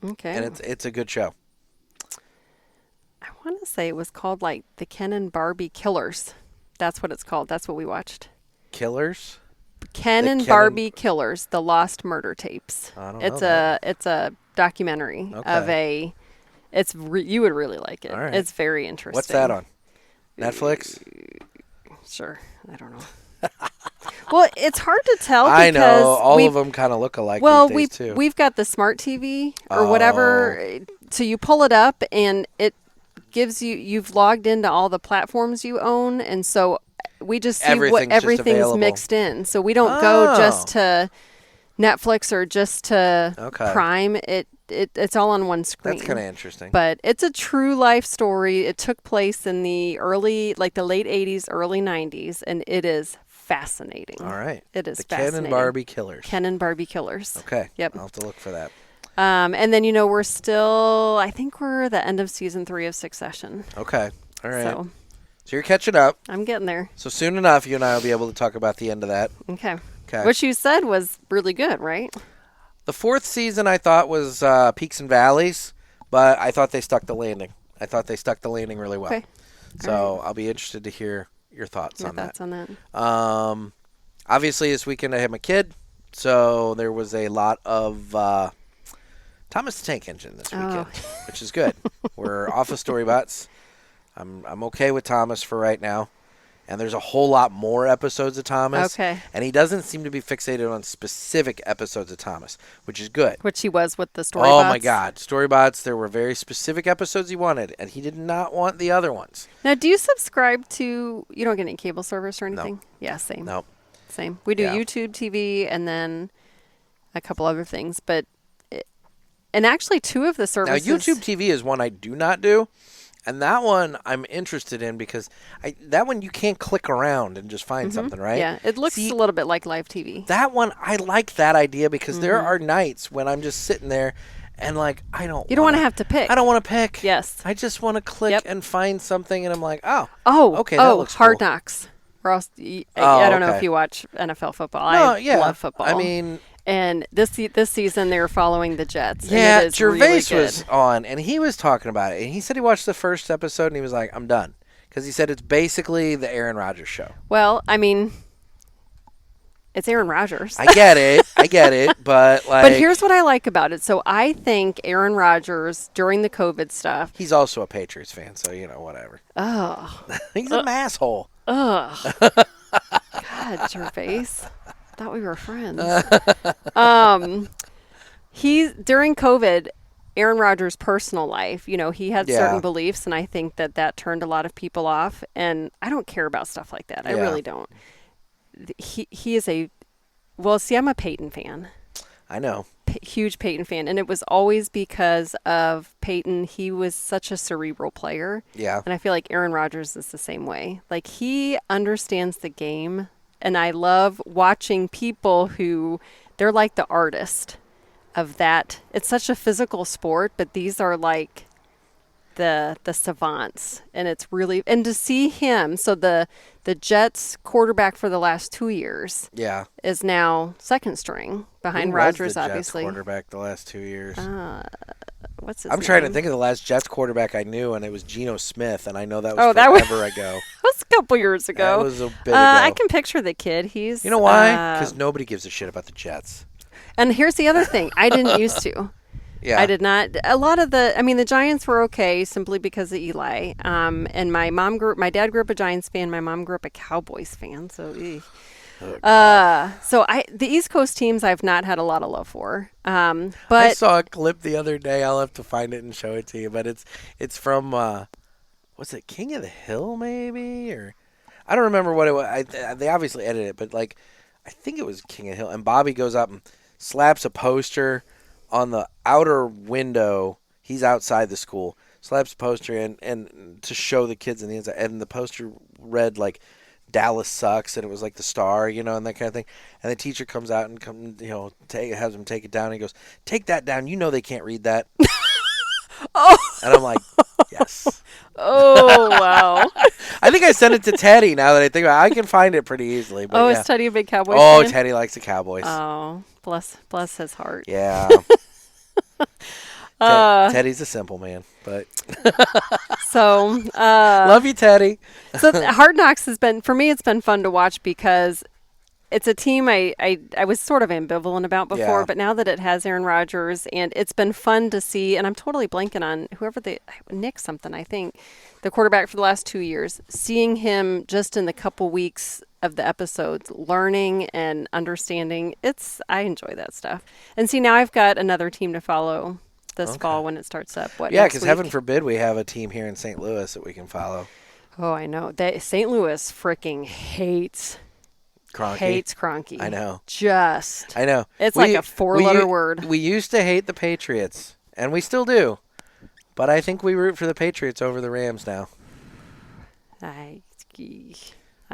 S1: Okay.
S2: And it's a good show.
S1: I want to say it was called like the Ken and Barbie Killers. That's what it's called. That's what we watched.
S2: Killers?
S1: Ken and Barbie Killers, the Lost Murder Tapes.
S2: I don't
S1: know. It's a documentary of a. You would really like it.
S2: All right.
S1: It's very interesting.
S2: What's that on? Netflix?
S1: Sure. I don't know. Well, it's hard to tell.
S2: I know. All of them kind of look alike these days, too.
S1: We've got the smart TV or whatever. So you pull it up and it gives you've logged into all the platforms you own. And so we just see everything's mixed in. So we don't go just to Netflix or just to Prime. It's all on one screen.
S2: That's kind of interesting.
S1: But it's a true life story. It took place in the late 80s, early 90s, and it is fascinating.
S2: All right.
S1: It is
S2: The
S1: fascinating.
S2: Ken and Barbie Killers.
S1: Ken and Barbie Killers.
S2: Okay.
S1: Yep.
S2: I'll have to look for that.
S1: And then, we're still, I think we're the end of season 3 of Succession.
S2: Okay. All right.
S1: So
S2: you're catching up.
S1: I'm getting there.
S2: So soon enough, you and I will be able to talk about the end of that.
S1: Okay.
S2: Okay.
S1: Which you said was really good, right?
S2: The 4th season I thought was peaks and valleys, but I thought they stuck the landing. I thought they stuck the landing really well.
S1: Okay.
S2: So I'll be interested to hear your thoughts on that.
S1: Your thoughts on that.
S2: Obviously, this weekend I had my kid, so there was a lot of Thomas the Tank Engine this weekend, which is good. We're off of Storybots. I'm okay with Thomas for right now. And there's a whole lot more episodes of Thomas.
S1: Okay.
S2: And he doesn't seem to be fixated on specific episodes of Thomas, which is good.
S1: Which he was with the Storybots.
S2: Oh, my God. Storybots, there were very specific episodes he wanted, and he did not want the other ones.
S1: Now, do you subscribe to, you don't get any cable service or anything?
S2: No.
S1: Yeah, same.
S2: No.
S1: Same. We do YouTube TV and then a couple other things. And actually, 2 of the services.
S2: Now, YouTube TV is one I do not do. And that one I'm interested in because that one you can't click around and just find something, right?
S1: Yeah, it looks a little bit like live TV.
S2: That one, I like that idea because there are nights when I'm just sitting there and like,
S1: You don't want to have to pick.
S2: I don't want to pick.
S1: Yes.
S2: I just want to click and find something and I'm like, okay, that looks
S1: Hard
S2: cool.
S1: Knocks. Or else, I don't know if you watch NFL football. I love football.
S2: I mean...
S1: And this season, they were following the Jets.
S2: Yeah,
S1: and it is
S2: Gervais
S1: really good.
S2: was on, and he was talking about it. And he said he watched the first episode, and he was like, I'm done. Because he said it's basically the Aaron Rodgers show.
S1: Well, I mean, it's Aaron Rodgers.
S2: I get it, but like...
S1: But here's what I like about it. So I think Aaron Rodgers, during the COVID stuff...
S2: He's also a Patriots fan, so, whatever.
S1: Oh.
S2: He's an asshole.
S1: Ugh. God, Gervais. Thought we were friends. During COVID, Aaron Rodgers' personal life, he had certain beliefs, and I think that turned a lot of people off. And I don't care about stuff like that. I really don't. He is I'm a Peyton fan.
S2: I know.
S1: Huge Peyton fan, and it was always because of Peyton. He was such a cerebral player.
S2: Yeah.
S1: And I feel like Aaron Rodgers is the same way. Like, he understands the game. And I love watching people who, they're like the artist of that. It's such a physical sport, but these are like the savants. And it's really, and to see him, so the Jets quarterback for the last 2 years is now second string behind Rodgers, obviously.
S2: Jets quarterback the last 2 years?
S1: What's his
S2: I'm
S1: name?
S2: trying to think of the last Jets quarterback I knew, and it was Geno Smith, and I know that was forever ago.
S1: That was a couple years ago.
S2: That was a bit ago.
S1: I can picture the kid. He's
S2: You know why? Because nobody gives a shit about the Jets.
S1: And here's the other thing. I didn't used to.
S2: Yeah.
S1: I did not. A lot of the Giants were okay simply because of Eli. And my dad grew up a Giants fan. My mom grew up a Cowboys fan. So, So the East Coast teams I've not had a lot of love for.
S2: I
S1: But
S2: saw a clip the other day. I'll have to find it and show it to you. But it's from was it King of the Hill maybe, or I don't remember what it was. They obviously edited it, but like I think it was King of the Hill. And Bobby goes up and slaps a poster on the outer window. He's outside the school. Slaps a poster and to show the kids in the inside. And the poster read like Dallas sucks, and it was like the star, and that kind of thing. And the teacher comes out and has him take it down. And he goes, "Take that down. You know they can't read that."
S1: oh,
S2: And I'm like, yes.
S1: oh wow.
S2: I think I sent it to Teddy. Now that I think about it, I can find it pretty easily. But
S1: Is Teddy a big Cowboys
S2: Oh,
S1: fan?
S2: Teddy likes the Cowboys.
S1: Oh, bless his heart.
S2: Yeah. Teddy's a simple man, but
S1: So,
S2: love you, Teddy.
S1: so Hard Knocks has been, for me, it's been fun to watch because it's a team I was sort of ambivalent about before,
S2: Yeah.
S1: but now that it has Aaron Rodgers, and it's been fun to see, and I'm totally blanking on Nick something, I think, the quarterback for the last 2 years, seeing him just in the couple weeks of the episodes, learning and understanding, I enjoy that stuff. And see, now I've got another team to follow this fall when it starts up.
S2: Yeah,
S1: next
S2: because
S1: week?
S2: heaven forbid we have a team here in St. Louis that we can follow.
S1: Oh, I know. St. Louis freaking hates Kroenke.
S2: I know.
S1: I know. It's
S2: We-
S1: like a four-letter word.
S2: We used to hate the Patriots, and we still do. But I think we root for the Patriots over the Rams now.
S1: I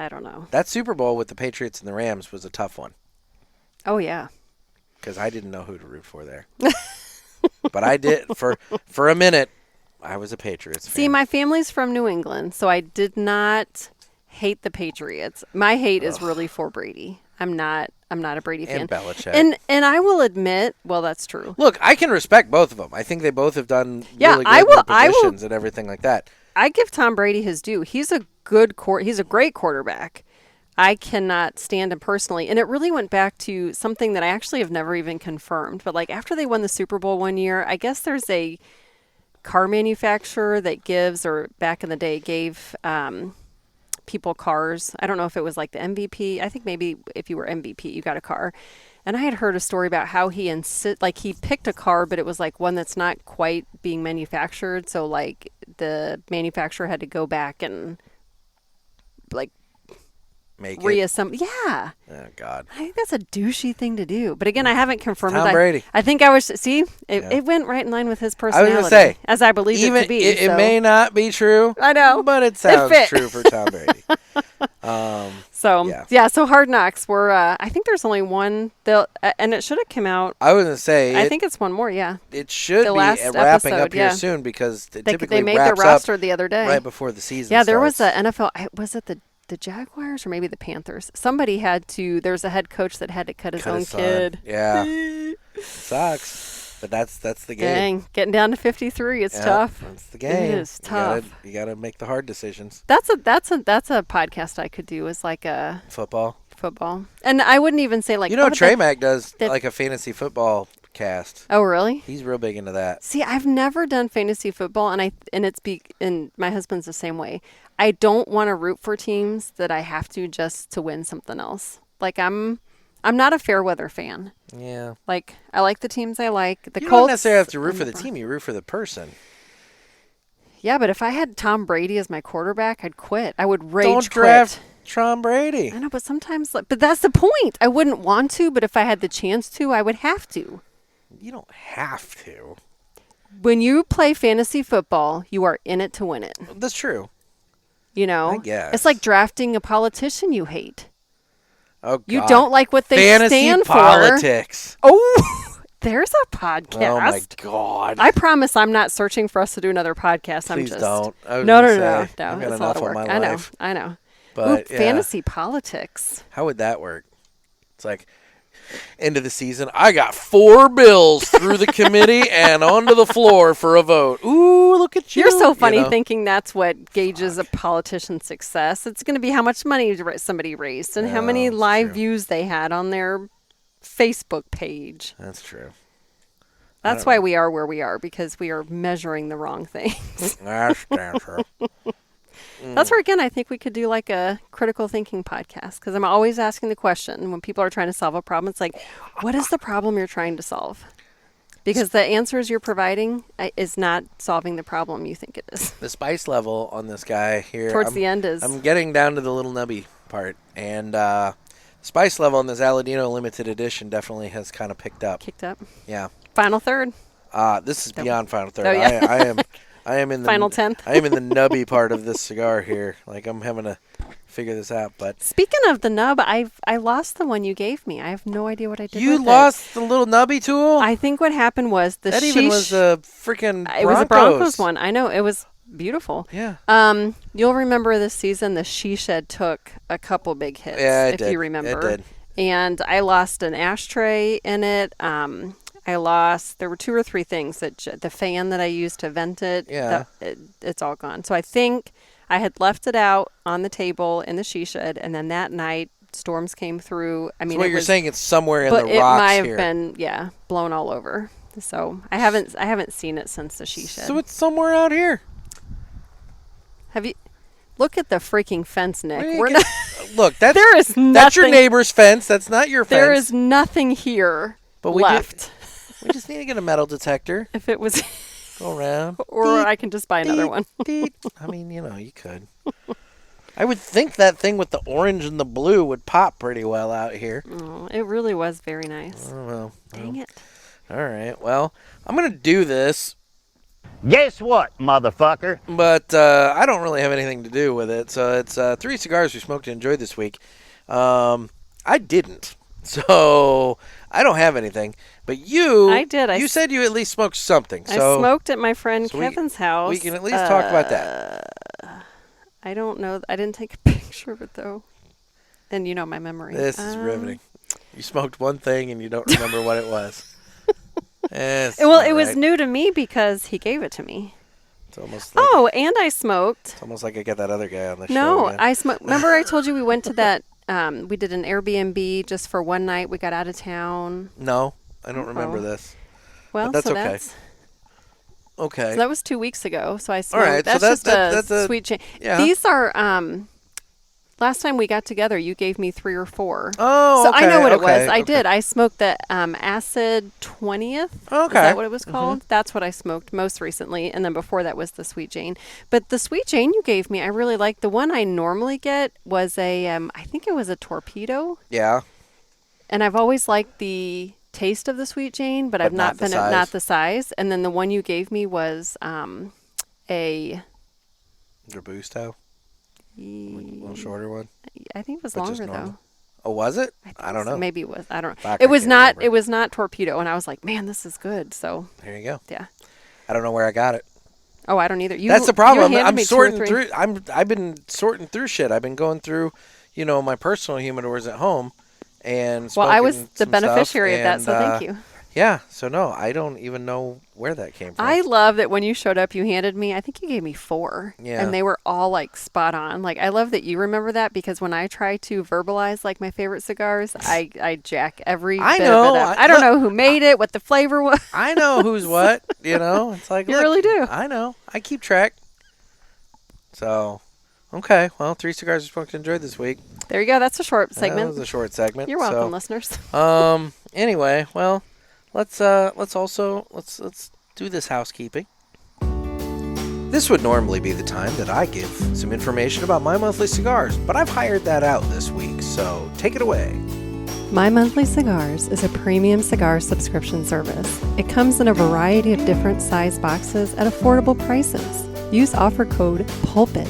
S1: don't know.
S2: That Super Bowl with the Patriots and the Rams was a tough one
S1: Oh, yeah.
S2: because I didn't know who to root for there. But I did for a minute. I was a Patriots fan.
S1: See, my family's from New England, so I did not hate the Patriots. My hate is really for Brady. I'm not a Brady fan.
S2: And Belichick.
S1: And I will admit, well, that's true.
S2: Look, I can respect both of them. I think they both have done
S1: Yeah,
S2: really good
S1: I
S2: in
S1: will-
S2: their positions and everything like that.
S1: I give Tom Brady his due. He's a he's a great quarterback. I cannot stand him personally. And it really went back to something that I actually have never even confirmed. But like after they won the Super Bowl one year, I guess there's a car manufacturer that gives, or back in the day gave people cars. I don't know if it was like the MVP. I think maybe if you were MVP, you got a car. And I had heard a story about how he picked a car, but it was like one that's not quite being manufactured. So like the manufacturer had to go back and like
S2: Make it.
S1: reassemble. Yeah.
S2: Oh, God.
S1: I think that's a douchey thing to do. But again, I haven't confirmed
S2: Tom
S1: it.
S2: Brady.
S1: I think it went right in line with his
S2: I was
S1: personality.
S2: going to say.
S1: as I believe it to be.
S2: It
S1: so.
S2: may not be true.
S1: I know.
S2: But it sounds
S1: fit.
S2: true for Tom Brady.
S1: So
S2: Yeah.
S1: so Hard Knocks. I think there's only one. And it should have come out.
S2: I was going to say.
S1: I think it's one more. Yeah.
S2: It should
S1: the
S2: be
S1: last
S2: wrapping
S1: episode,
S2: up here
S1: yeah.
S2: soon because it
S1: They
S2: typically
S1: made their
S2: wraps
S1: roster
S2: up
S1: the other day.
S2: right before the season
S1: Yeah, there was
S2: starts.
S1: a NFL. Was it the Jaguars or maybe the Panthers? Somebody had to. There's a head coach that had to cut his own
S2: his son.
S1: kid.
S2: Yeah. Sucks. But that's the game.
S1: Dang, getting down to 53, it's
S2: Yeah,
S1: tough.
S2: That's the game.
S1: It is tough.
S2: You gotta make the hard decisions.
S1: That's a podcast I could do. Is like a
S2: Football.
S1: football, and I wouldn't even say like
S2: Trey Mack does
S1: that-
S2: like a fantasy football cast.
S1: Oh, really?
S2: He's real big into that.
S1: See, I've never done fantasy football, and my husband's the same way. I don't want to root for teams that I have to just to win something else. Like I'm not a fair weather fan.
S2: Yeah.
S1: Like I like the teams I like. The
S2: You
S1: Colts.
S2: don't necessarily have to root for the team. You root for the person.
S1: Yeah, but if I had Tom Brady as my quarterback, I'd quit. I would rage
S2: Don't
S1: quit.
S2: draft Tom Brady.
S1: I know, but sometimes, but that's the point. I wouldn't want to, but if I had the chance to, I would have to.
S2: You don't have to.
S1: When you play fantasy football, you are in it to win it.
S2: That's true.
S1: I
S2: guess.
S1: It's like drafting a politician you hate.
S2: Oh, God.
S1: You don't like what they
S2: Fantasy
S1: stand
S2: politics.
S1: for. Oh, there's a podcast.
S2: Oh, my God.
S1: I promise I'm not searching for us to do another podcast.
S2: Please
S1: I'm just
S2: don't. I was
S1: no.
S2: gonna
S1: No.
S2: say,
S1: No.
S2: I've got
S1: It's a lot
S2: enough
S1: of
S2: on
S1: work.
S2: my life.
S1: I know.
S2: But,
S1: Ooh,
S2: yeah.
S1: fantasy politics.
S2: How would that work? It's like, end of the season, I got 4 bills through the committee and onto the floor for a vote. Ooh, look at you.
S1: You're so funny
S2: You know?
S1: thinking that's what gauges a politician's success. It's going to be how much money somebody raised and how many
S2: it's
S1: live
S2: true.
S1: views they had on their Facebook page.
S2: That's true.
S1: That's why we are where we are, because we are measuring the wrong things.
S2: That's damn true.
S1: That's where, again, I think we could do like a critical thinking podcast, because I'm always asking the question when people are trying to solve a problem. It's like, what is the problem you're trying to solve? Because the answers you're providing is not solving the problem you think it is.
S2: The spice level on this guy here.
S1: Towards the end is...
S2: I'm getting down to the little nubby part. And spice level on this Aladino Limited Edition definitely has kind of picked up.
S1: Kicked up.
S2: Yeah.
S1: Final third.
S2: This is beyond final third.
S1: Oh, yeah.
S2: I am in the
S1: final 10th.
S2: I am in the nubby part of this cigar here. Like, I'm having to figure this out. But
S1: speaking of the nub, I lost the one you gave me. I have no idea what I did.
S2: You
S1: with
S2: lost
S1: it.
S2: the little nubby tool?
S1: I think what happened was
S2: that even was a freaking Broncos.
S1: It was a Broncos one. I know, it was beautiful.
S2: Yeah.
S1: You'll remember this season the she shed took a couple big hits.
S2: Yeah,
S1: if you remember.
S2: It did.
S1: And I lost an ashtray in it. There were 2 or 3 things that the fan that I used to vent it.
S2: Yeah.
S1: It's all gone. So I think I had left it out on the table in the she shed, and then that night storms came through. I mean,
S2: so what you're saying, it's somewhere in the rocks
S1: here. But it might
S2: here.
S1: have been, blown all over. So I haven't seen it since the she shed.
S2: So it's somewhere out here.
S1: Have you? Look at the freaking fence, Nick.
S2: Look,
S1: there is nothing.
S2: That's your neighbor's fence. That's not your fence.
S1: There is nothing here left.
S2: We just need to get a metal detector.
S1: If it was...
S2: Go around.
S1: Or I can just buy another one.
S2: I mean, you could. I would think that thing with the orange and the blue would pop pretty well out here.
S1: Oh, it really was very nice.
S2: Oh, well.
S1: Dang it.
S2: All right. Well, I'm going to do this.
S3: Guess what, motherfucker?
S2: But I don't really have anything to do with it. So it's 3 cigars we smoked and enjoyed this week. I didn't. So I don't have anything. But you...
S1: I did.
S2: You said you at least smoked something.
S1: I smoked at my friend Kevin's house.
S2: We can at least talk about that.
S1: I don't know. I didn't take a picture of it, though. And you know my memory.
S2: This is riveting. You smoked one thing and you don't remember what it was.
S1: It was new to me because he gave it to me.
S2: It's almost like,
S1: and I smoked.
S2: It's almost like I got that other guy on the show.
S1: No, I smoked. Remember I told you we went to that, we did an Airbnb just for one night. We got out of town.
S2: No, I don't remember this.
S1: Well,
S2: but that's okay. Okay.
S1: So that was 2 weeks ago. So I smoked.
S2: All right,
S1: that's
S2: so
S1: that's a sweet change.
S2: Yeah.
S1: These are, last time we got together, you gave me 3 or 4.
S2: Oh,
S1: so
S2: okay.
S1: I know what it was. I did. I smoked the Acid 20th.
S2: Okay.
S1: Is that what it was called? Mm-hmm. That's what I smoked most recently. And then before that was the Sweet Jane. But the Sweet Jane you gave me, I really liked. The one I normally get was I think it was a Torpedo.
S2: Yeah.
S1: And I've always liked the taste of the Sweet Jane, but I've not the size. And then the one you gave me was a
S2: Robusto. A little shorter one.
S1: I think it was longer though.
S2: Oh, was it? I don't know.
S1: Maybe it was. I don't know.
S2: Fuck,
S1: it was not.
S2: remember.
S1: It was not Torpedo, and I was like, "Man, this is good." So
S2: there you go.
S1: Yeah.
S2: I don't know where I got it.
S1: Oh, I don't either.
S2: That's the problem.
S1: I'm
S2: sorting through. I've been sorting through shit. I've been going through, my personal humidors at home, and
S1: I was the beneficiary of that. So thank you.
S2: Yeah. So no, I don't even know where that came from.
S1: I love that when you showed up, you handed me. I think you gave me 4.
S2: Yeah.
S1: And they were all like spot on. Like I love that you remember that because when I try to verbalize like my favorite cigars, I jack every bit of it up. I don't know who made it, what the flavor was.
S2: I know who's what. It's like
S1: you really do.
S2: I know. I keep track. So, okay. Well, 3 cigars we smoked and enjoyed this week.
S1: There you go. That's a short segment.
S2: That was a short segment.
S1: You're welcome, listeners.
S2: Anyway, well, let's do this housekeeping. This would normally be the time that I give some information about My Monthly Cigars, but I've hired that out this week, so take it away.
S1: My Monthly Cigars is a premium cigar subscription service. It comes in a variety of different size boxes at affordable prices. Use offer code PULPIT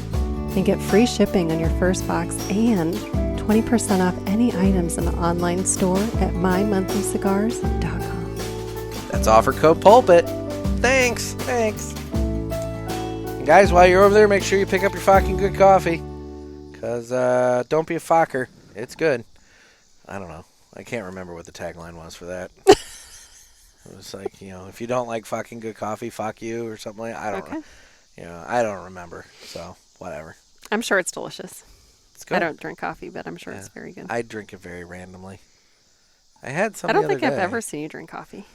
S1: and get free shipping on your first box and 20% off any items in the online store at mymonthlycigars.com.
S2: That's offer code PULPIT. Thanks. And guys, while you're over there, make sure you pick up your fucking good coffee. Because don't be a fucker. It's good. I don't know. I can't remember what the tagline was for that. It was like, if you don't like fucking good coffee, fuck you or something like that. I don't know. I don't remember. So, whatever.
S1: I'm sure it's delicious.
S2: It's good.
S1: I don't drink coffee, but I'm sure it's very good.
S2: I drink it very randomly. I had some
S1: I don't
S2: the other
S1: think I've
S2: day.
S1: ever seen you drink coffee.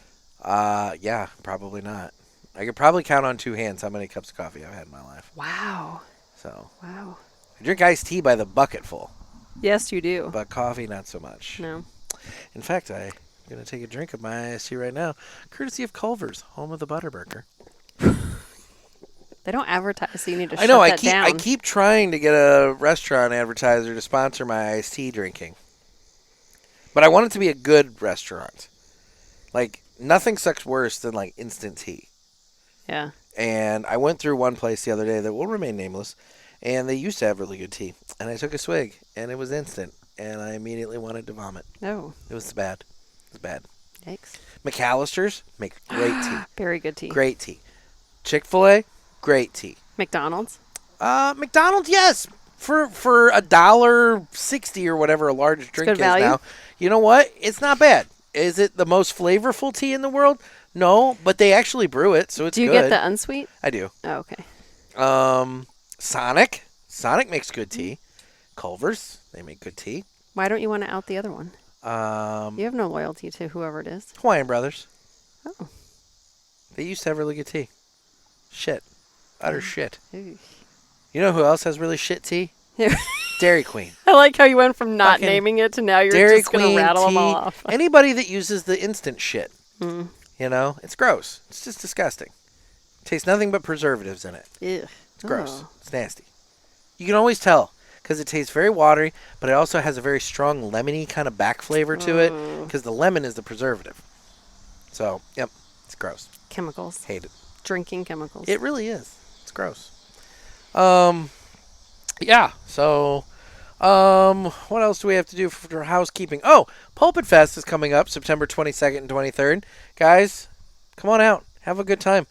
S2: Yeah, probably not. I could probably count on 2 hands how many cups of coffee I've had in my life.
S1: Wow.
S2: So
S1: Wow.
S2: I drink iced tea by the bucketful,
S1: Yes, you do.
S2: but coffee not so much.
S1: No.
S2: In fact, I'm going to take a drink of my iced tea right now, courtesy of Culver's, home of the Butterburger.
S1: They don't advertise, so you need to
S2: I know.
S1: shut that down.
S2: I keep trying to get a restaurant advertiser to sponsor my iced tea drinking, but I want it to be a good restaurant. Like nothing sucks worse than like instant tea.
S1: Yeah.
S2: And I went through one place the other day that will remain nameless, and they used to have really good tea. And I took a swig, and it was instant, and I immediately wanted to vomit.
S1: Oh.
S2: It was bad. It was bad.
S1: Yikes.
S2: McAllister's make great tea.
S1: Very good tea.
S2: Great tea. Chick-fil-A, great tea.
S1: McDonald's?
S2: McDonald's, yes. For $1.60 or whatever a large drink
S1: good
S2: is
S1: value.
S2: now. You know what? It's not bad. Is it the most flavorful tea in the world? No, but they actually brew it, so it's good.
S1: Do you get the unsweet?
S2: I do.
S1: Oh, okay.
S2: Sonic. Sonic makes good tea. Culver's, they make good tea.
S1: Why don't you want to out the other one?
S2: Um,
S1: You have no loyalty to whoever it is.
S2: Hawaiian Brothers.
S1: Oh.
S2: They used to have really good tea. Shit. Utter shit.
S1: Ooh.
S2: You know who else has really shit tea? Dairy Queen.
S1: I like how you went from not
S2: Fucking
S1: naming it to now you're
S2: Dairy
S1: just going
S2: Queen
S1: to rattle
S2: tea.
S1: them all off.
S2: Anybody that uses the instant shit.
S1: Mm.
S2: You know? It's gross. It's just disgusting. Tastes nothing but preservatives in it.
S1: Ew.
S2: It's gross.
S1: Oh.
S2: It's nasty. You can always tell because it tastes very watery, but it also has a very strong lemony kind of back flavor to it because the lemon is the preservative. So, yep, it's gross.
S1: Chemicals.
S2: Hate it.
S1: Drinking chemicals.
S2: It really is. It's gross. Yeah, so what else do we have to do for housekeeping? Oh, Pulpit Fest is coming up September 22nd and 23rd. Guys, come on out. Have a good time.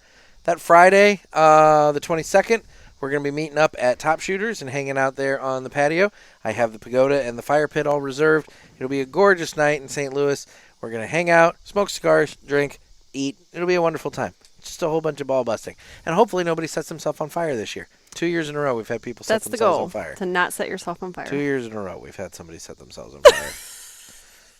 S2: That Friday, the 22nd, we're going to be meeting up at Top Shooters and hanging out there on the patio. I have the pagoda and the fire pit all reserved. It'll be a gorgeous night in St. Louis. We're going to hang out, smoke cigars, drink, eat. It'll be a wonderful time. Just a whole bunch of ball busting. And hopefully nobody sets himself on fire this year. 2 years in a row we've had people set
S1: That's the
S2: themselves
S1: goal,
S2: on fire.
S1: to not set yourself on fire.
S2: 2 years in a row we've had somebody set themselves on fire.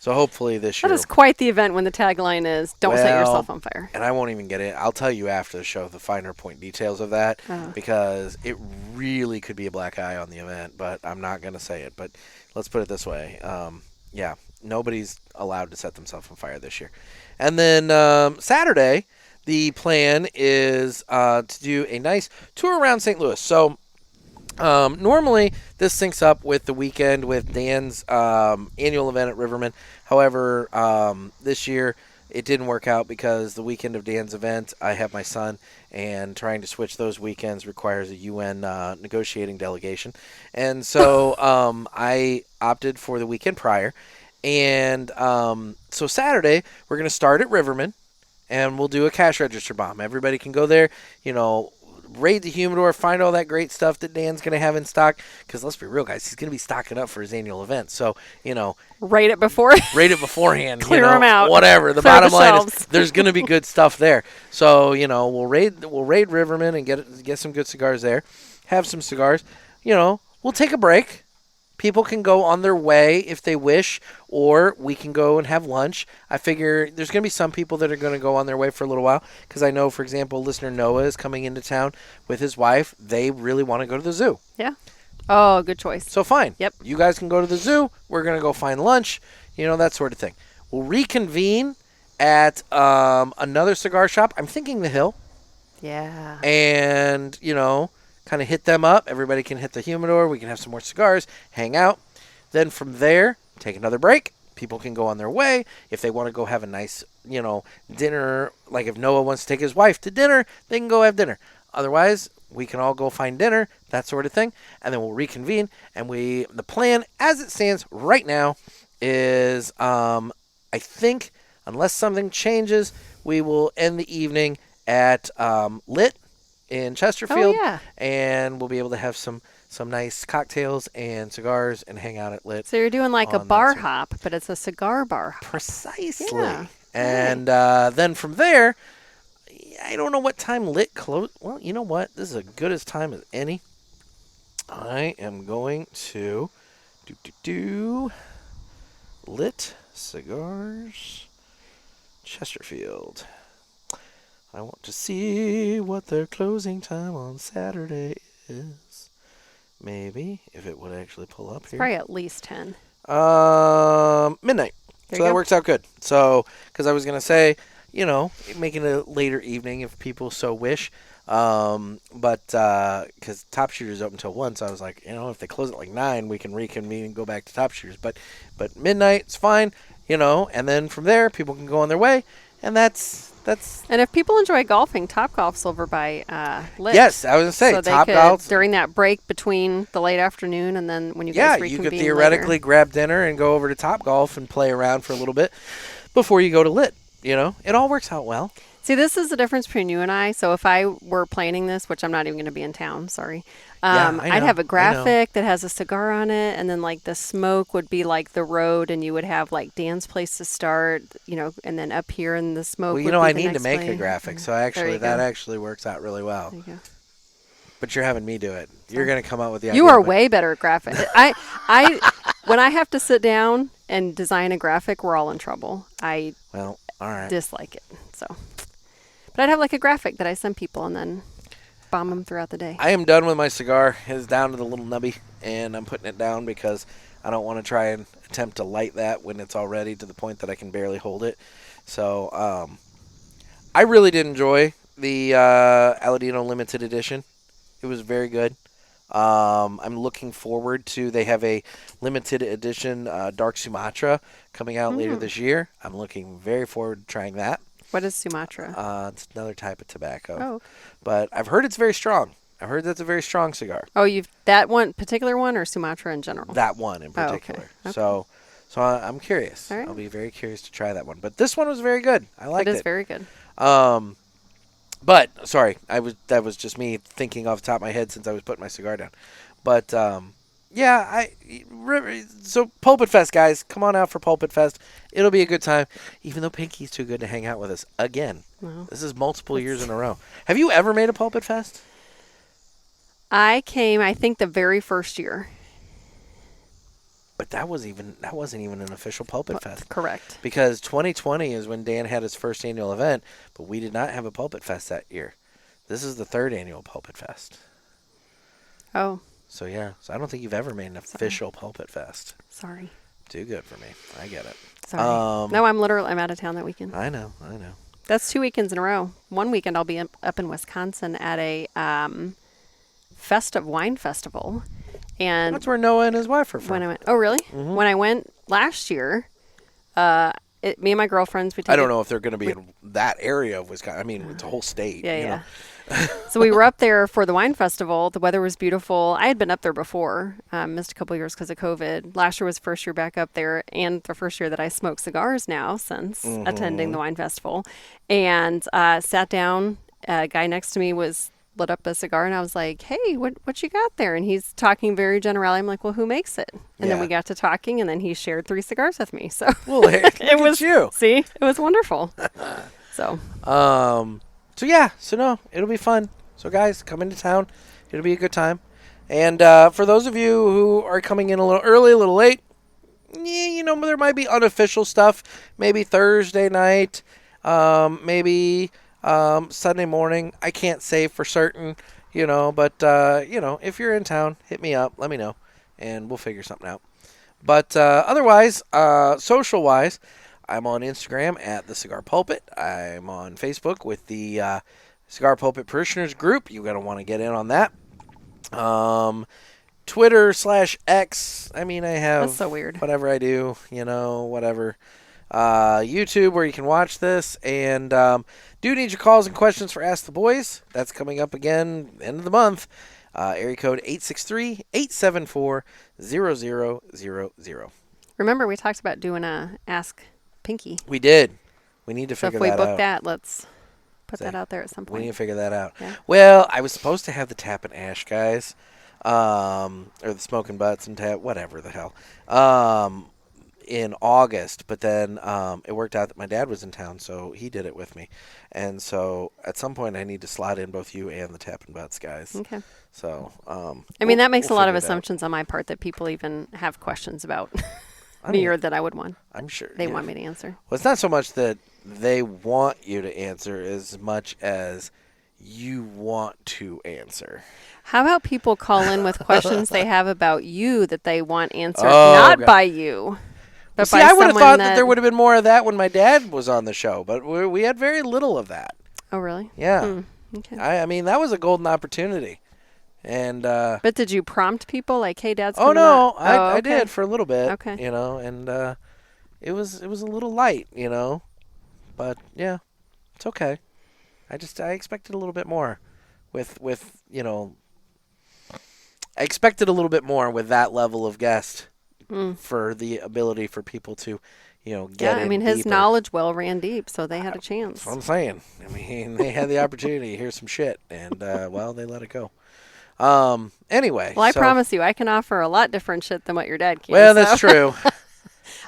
S2: So hopefully this year.
S1: That is quite the event when the tagline is, don't set yourself on fire.
S2: And I won't even get it. I'll tell you after the show the finer point details of that because it really could be a black eye on the event, but I'm not going to say it. But let's put it this way. Yeah, nobody's allowed to set themselves on fire this year. And then Saturday, the plan is to do a nice tour around St. Louis. So normally this syncs up with the weekend with Dan's annual event at Riverman. However, this year it didn't work out because the weekend of Dan's event, I have my son, and trying to switch those weekends requires a UN negotiating delegation. And so I opted for the weekend prior. And so Saturday, we're going to start at Riverman, and we'll do a cash register bomb. Everybody can go there, raid the humidor, find all that great stuff that Dan's going to have in stock. Because let's be real, guys, he's going to be stocking up for his annual event. So,
S1: Rate it before.
S2: Rate it beforehand.
S1: Clear them out.
S2: Whatever. The
S1: Clear
S2: bottom
S1: the
S2: line
S1: shelves.
S2: is there's going to be good stuff there. So, we'll raid Riverman and get some good cigars there. Have some cigars. We'll take a break. People can go on their way if they wish, or we can go and have lunch. I figure there's going to be some people that are going to go on their way for a little while because I know, for example, listener Noah is coming into town with his wife. They really want to go to the zoo.
S1: Yeah. Oh, good choice.
S2: So fine.
S1: Yep.
S2: You guys can go to the zoo. We're going to go find lunch, that sort of thing. We'll reconvene at another cigar shop. I'm thinking The Hill.
S1: Yeah.
S2: And, kind of hit them up. Everybody can hit the humidor. We can have some more cigars, hang out. Then from there, take another break. People can go on their way. If they want to go have a nice, dinner, like if Noah wants to take his wife to dinner, they can go have dinner. Otherwise, we can all go find dinner, that sort of thing. And then we'll reconvene. And the plan, as it stands right now, is I think, unless something changes, we will end the evening at Lit in Chesterfield.
S1: Oh, yeah.
S2: And we'll be able to have some nice cocktails and cigars and hang out at Lit.
S1: So you're doing like a bar hop, but it's a cigar bar hop.
S2: Precisely.
S1: Yeah.
S2: And then from there, I don't know what time Lit closed. Well, you know what? This is as good as time as any. I am going to do Lit Cigars Chesterfield. I want to see what their closing time on Saturday is. maybe, if it would actually pull up here.
S1: Probably at least 10.
S2: Midnight.
S1: There
S2: So
S1: you
S2: that
S1: go.
S2: works out good. So, because I was going to say, making it a later evening if people so wish. But because Top Shooter's open until 1, so I was like, if they close at like 9, we can reconvene and go back to Top Shooters. But midnight's fine, and then from there, people can go on their way. And that's.
S1: And if people enjoy golfing, Top Golf's over by Lit.
S2: Yes, I was going to say,
S1: so
S2: Top
S1: they
S2: Golf.
S1: could, during that break between the late afternoon and then when you guys reconvene
S2: you could theoretically
S1: later.
S2: grab dinner and go over to Top Golf and play around for a little bit before you go to Lit. It all works out well.
S1: See, this is the difference between you and I. So if I were planning this, which I'm not even going to be in town, sorry. I'd have a graphic that has a cigar on it, and then like the smoke would be like the road, and you would have like Dan's place to start, and then up here in the smoke.
S2: Well,
S1: would be
S2: I
S1: the
S2: need to
S1: next
S2: make
S1: way.
S2: a graphic, so actually that
S1: go.
S2: actually works out really well.
S1: There you go.
S2: But you're having me do it. You're going to come out with the idea.
S1: You are way better at graphic. When I have to sit down and design a graphic, we're all in trouble.
S2: All right.
S1: Dislike it. So, but I'd have like a graphic that I send people and then bomb them throughout the day.
S2: I am done with my cigar. It's down to the little nubby, and I'm putting it down because I don't want to try and attempt to light that when it's already to the point that I can barely hold it. So, I really did enjoy the Aladino Limited Edition. It was very good. I'm looking forward to, they have a limited edition Dark Sumatra coming out later this year. I'm looking very forward to trying that.
S1: What is Sumatra?
S2: It's another type of tobacco.
S1: Oh. Okay.
S2: But I've heard it's very strong. I've heard that's a very strong cigar.
S1: Oh, that one particular one or Sumatra in general?
S2: That one in particular.
S1: Oh, okay.
S2: So I'm curious.
S1: All right.
S2: I'll be very curious to try that one. But this one was very good. I liked it.
S1: It is very good.
S2: But sorry, that was just me thinking off the top of my head since I was putting my cigar down. But so Pulpit Fest, guys, come on out for Pulpit Fest. It'll be a good time. Even though Pinky's too good to hang out with us again.
S1: Wow.
S2: This is multiple years in a row. Have you ever made a Pulpit Fest?
S1: I came, I think, the very first year.
S2: But that wasn't even an official Pulpit Fest.
S1: Correct.
S2: Because 2020 is when Dan had his first annual event, but we did not have a Pulpit Fest that year. This is the third annual Pulpit Fest.
S1: Oh.
S2: So I don't think you've ever made an official Pulpit Fest.
S1: Sorry.
S2: Too good for me. I get it.
S1: Sorry. No, I'm out of town that weekend.
S2: I know.
S1: That's 2 weekends in a row. One weekend I'll be up in Wisconsin at a wine festival. And
S2: that's where Noah and his wife are from.
S1: When I went, oh really? Mm-hmm. When I went last year, me and my girlfriends.
S2: I don't know if they're going to be in that area of Wisconsin. I mean, it's a whole state.
S1: Yeah,
S2: you know?
S1: So we were up there for the wine festival. The weather was beautiful. I had been up there before, missed a couple years because of COVID. Last year was the first year back up there, and the first year that I smoked cigars now since attending the wine festival. And sat down. A guy next to me lit up a cigar, and I was like, "Hey, what you got there?" And he's talking very generally. I'm like, "Well, who makes it?" And then we got to talking, and then he shared 3 cigars with me. So
S2: it was you.
S1: See, it was wonderful. So.
S2: So no, it'll be fun. So guys, come into town. It'll be a good time. And for those of you who are coming in a little early, a little late, there might be unofficial stuff. Maybe Thursday night, maybe Sunday morning. I can't say for certain, but if you're in town, hit me up, let me know, and we'll figure something out. But otherwise, social-wise, I'm on Instagram at The Cigar Pulpit. I'm on Facebook with the Cigar Pulpit Parishioners group. You're going to want to get in on that. Twitter/X. I mean, I have
S1: That's so weird.
S2: Whatever I do, whatever. YouTube, where you can watch this. And do need your calls and questions for Ask the Boys. That's coming up again end of the month. Area code 863-874-0000.
S1: Remember, we talked about doing a Ask Pinky.
S2: We did. We need to figure that out.
S1: So if we book that, let's put that out there at some point.
S2: We need to figure that out.
S1: Yeah.
S2: Well, I was supposed to have the Tap and Ash guys, or the Smoking Butts and Tap, whatever the hell, in August. But then it worked out that my dad was in town, so he did it with me. And so at some point, I need to slot in both you and the Tap and Butts guys.
S1: Okay.
S2: So
S1: that makes a lot of assumptions on my part that people even have questions about me or that I would want.
S2: I'm sure
S1: they want me to answer.
S2: Well, it's not so much that they want you to answer as much as you want to answer.
S1: How about people call in with questions they have about you that they want answered,
S2: Oh,
S1: not
S2: God.
S1: by you, but
S2: See,
S1: by
S2: I would have
S1: someone
S2: thought that there would have been more of that when my dad was on the show, but we had very little of that.
S1: Oh, really?
S2: Yeah.
S1: Okay.
S2: I mean, that was a golden opportunity. And
S1: But did you prompt people like, "Hey, Dad's
S2: oh
S1: coming
S2: no,
S1: on?"
S2: I
S1: okay.
S2: did for a little bit.
S1: Okay.
S2: You know, and it was a little light, you know, but yeah, it's okay. I expected a little bit more, with you know, I expected a little bit more with that level of guest for the ability for people to, you know, get
S1: Yeah, I
S2: in
S1: mean, his
S2: deeper.
S1: knowledge well ran deep, so they had a chance.
S2: That's what I'm saying. I mean, they had the opportunity to hear some shit, and well, they let it go. Anyway.
S1: Well, I promise you, I can offer a lot different shit than what your dad can.
S2: Well, that's true.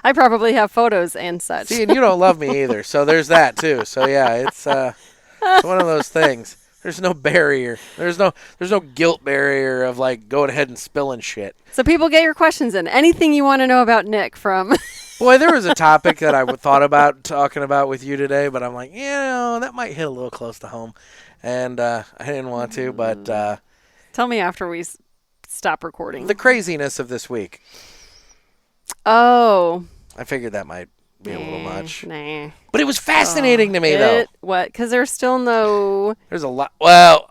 S1: I probably have photos and such.
S2: See, and you don't love me either, so there's that too. So yeah, it's one of those things. There's no barrier. There's no guilt barrier of like going ahead and spilling shit.
S1: So people, get your questions in. Anything you want to know about Nick from...
S2: Boy, there was a topic that I thought about talking about with you today, but I'm like, you know, that might hit a little close to home, and I didn't want to. But
S1: Tell me after we stop recording.
S2: the craziness of this week.
S1: Oh.
S2: I figured that might be a little much.
S1: Nah.
S2: But it was fascinating to me, though.
S1: What? Because there's still no...
S2: There's a lot. Well,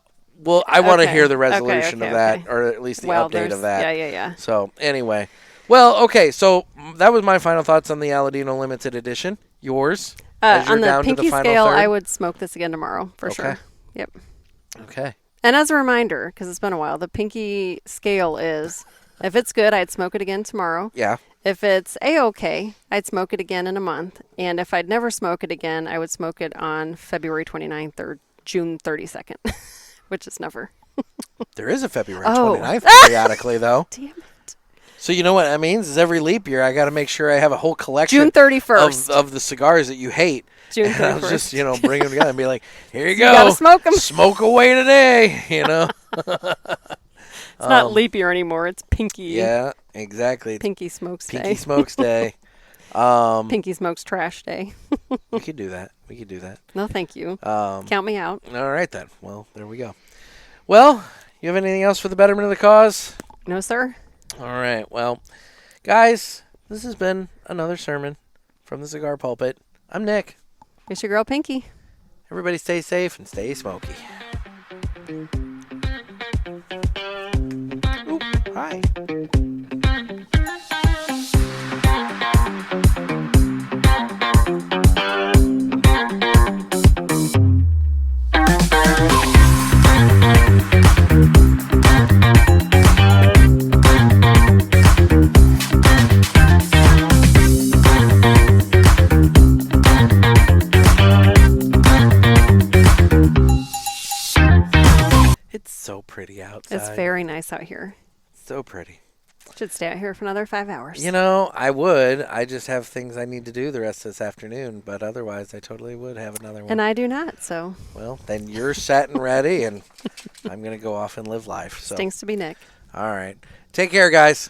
S2: I want to
S1: Okay.
S2: hear the resolution
S1: Okay,
S2: of that,
S1: okay.
S2: or at least the
S1: Well,
S2: update of that.
S1: Yeah.
S2: So, anyway. Well, okay, so that was my final thoughts on the Aladino Limited Edition. Yours? As you're
S1: On the
S2: down to
S1: pinky
S2: final
S1: scale,
S2: third?
S1: I would smoke this again tomorrow, for
S2: Okay.
S1: sure. Yep.
S2: Okay.
S1: And as a reminder, because it's been a while, the pinky scale is, if it's good, I'd smoke it again tomorrow.
S2: Yeah.
S1: If it's A-okay, I'd smoke it again in a month. And if I'd never smoke it again, I would smoke it on February 29th or June 32nd, which is never.
S2: There is a February
S1: Oh.
S2: 29th periodically, though.
S1: Damn it.
S2: So you know what that means? Is every leap year I got to make sure I have a whole collection
S1: June 31st.
S2: of the cigars that you hate.
S1: June
S2: And I'll
S1: 31st.
S2: just, you know, bring them together and be like, here you
S1: You
S2: go.
S1: gotta smoke 'em.
S2: Smoke away today, you know?
S1: It's not leap year anymore. It's pinky.
S2: Yeah, exactly.
S1: Pinky smokes
S2: Pinky
S1: day.
S2: Smokes Day.
S1: Pinky smokes trash day.
S2: We could do that.
S1: No, thank you.
S2: Um,
S1: Count me out.
S2: all right, then. Well, there we go. Well, you have anything else for the betterment of the cause?
S1: No, sir.
S2: All right. Well, guys, this has been another sermon from the Cigar Pulpit. I'm Nick.
S1: It's your girl, Pinky.
S2: Everybody stay safe and stay smoky. Ooh, hi. It's so pretty outside.
S1: It's very nice out here.
S2: So pretty.
S1: Should stay out here for another 5 hours.
S2: You know, I would. I just have things I need to do the rest of this afternoon, but otherwise I totally would have another one.
S1: And I do not, so
S2: Well, then you're set and ready, and I'm going to go off and live life. So.
S1: stinks to be Nick.
S2: All right. Take care, guys.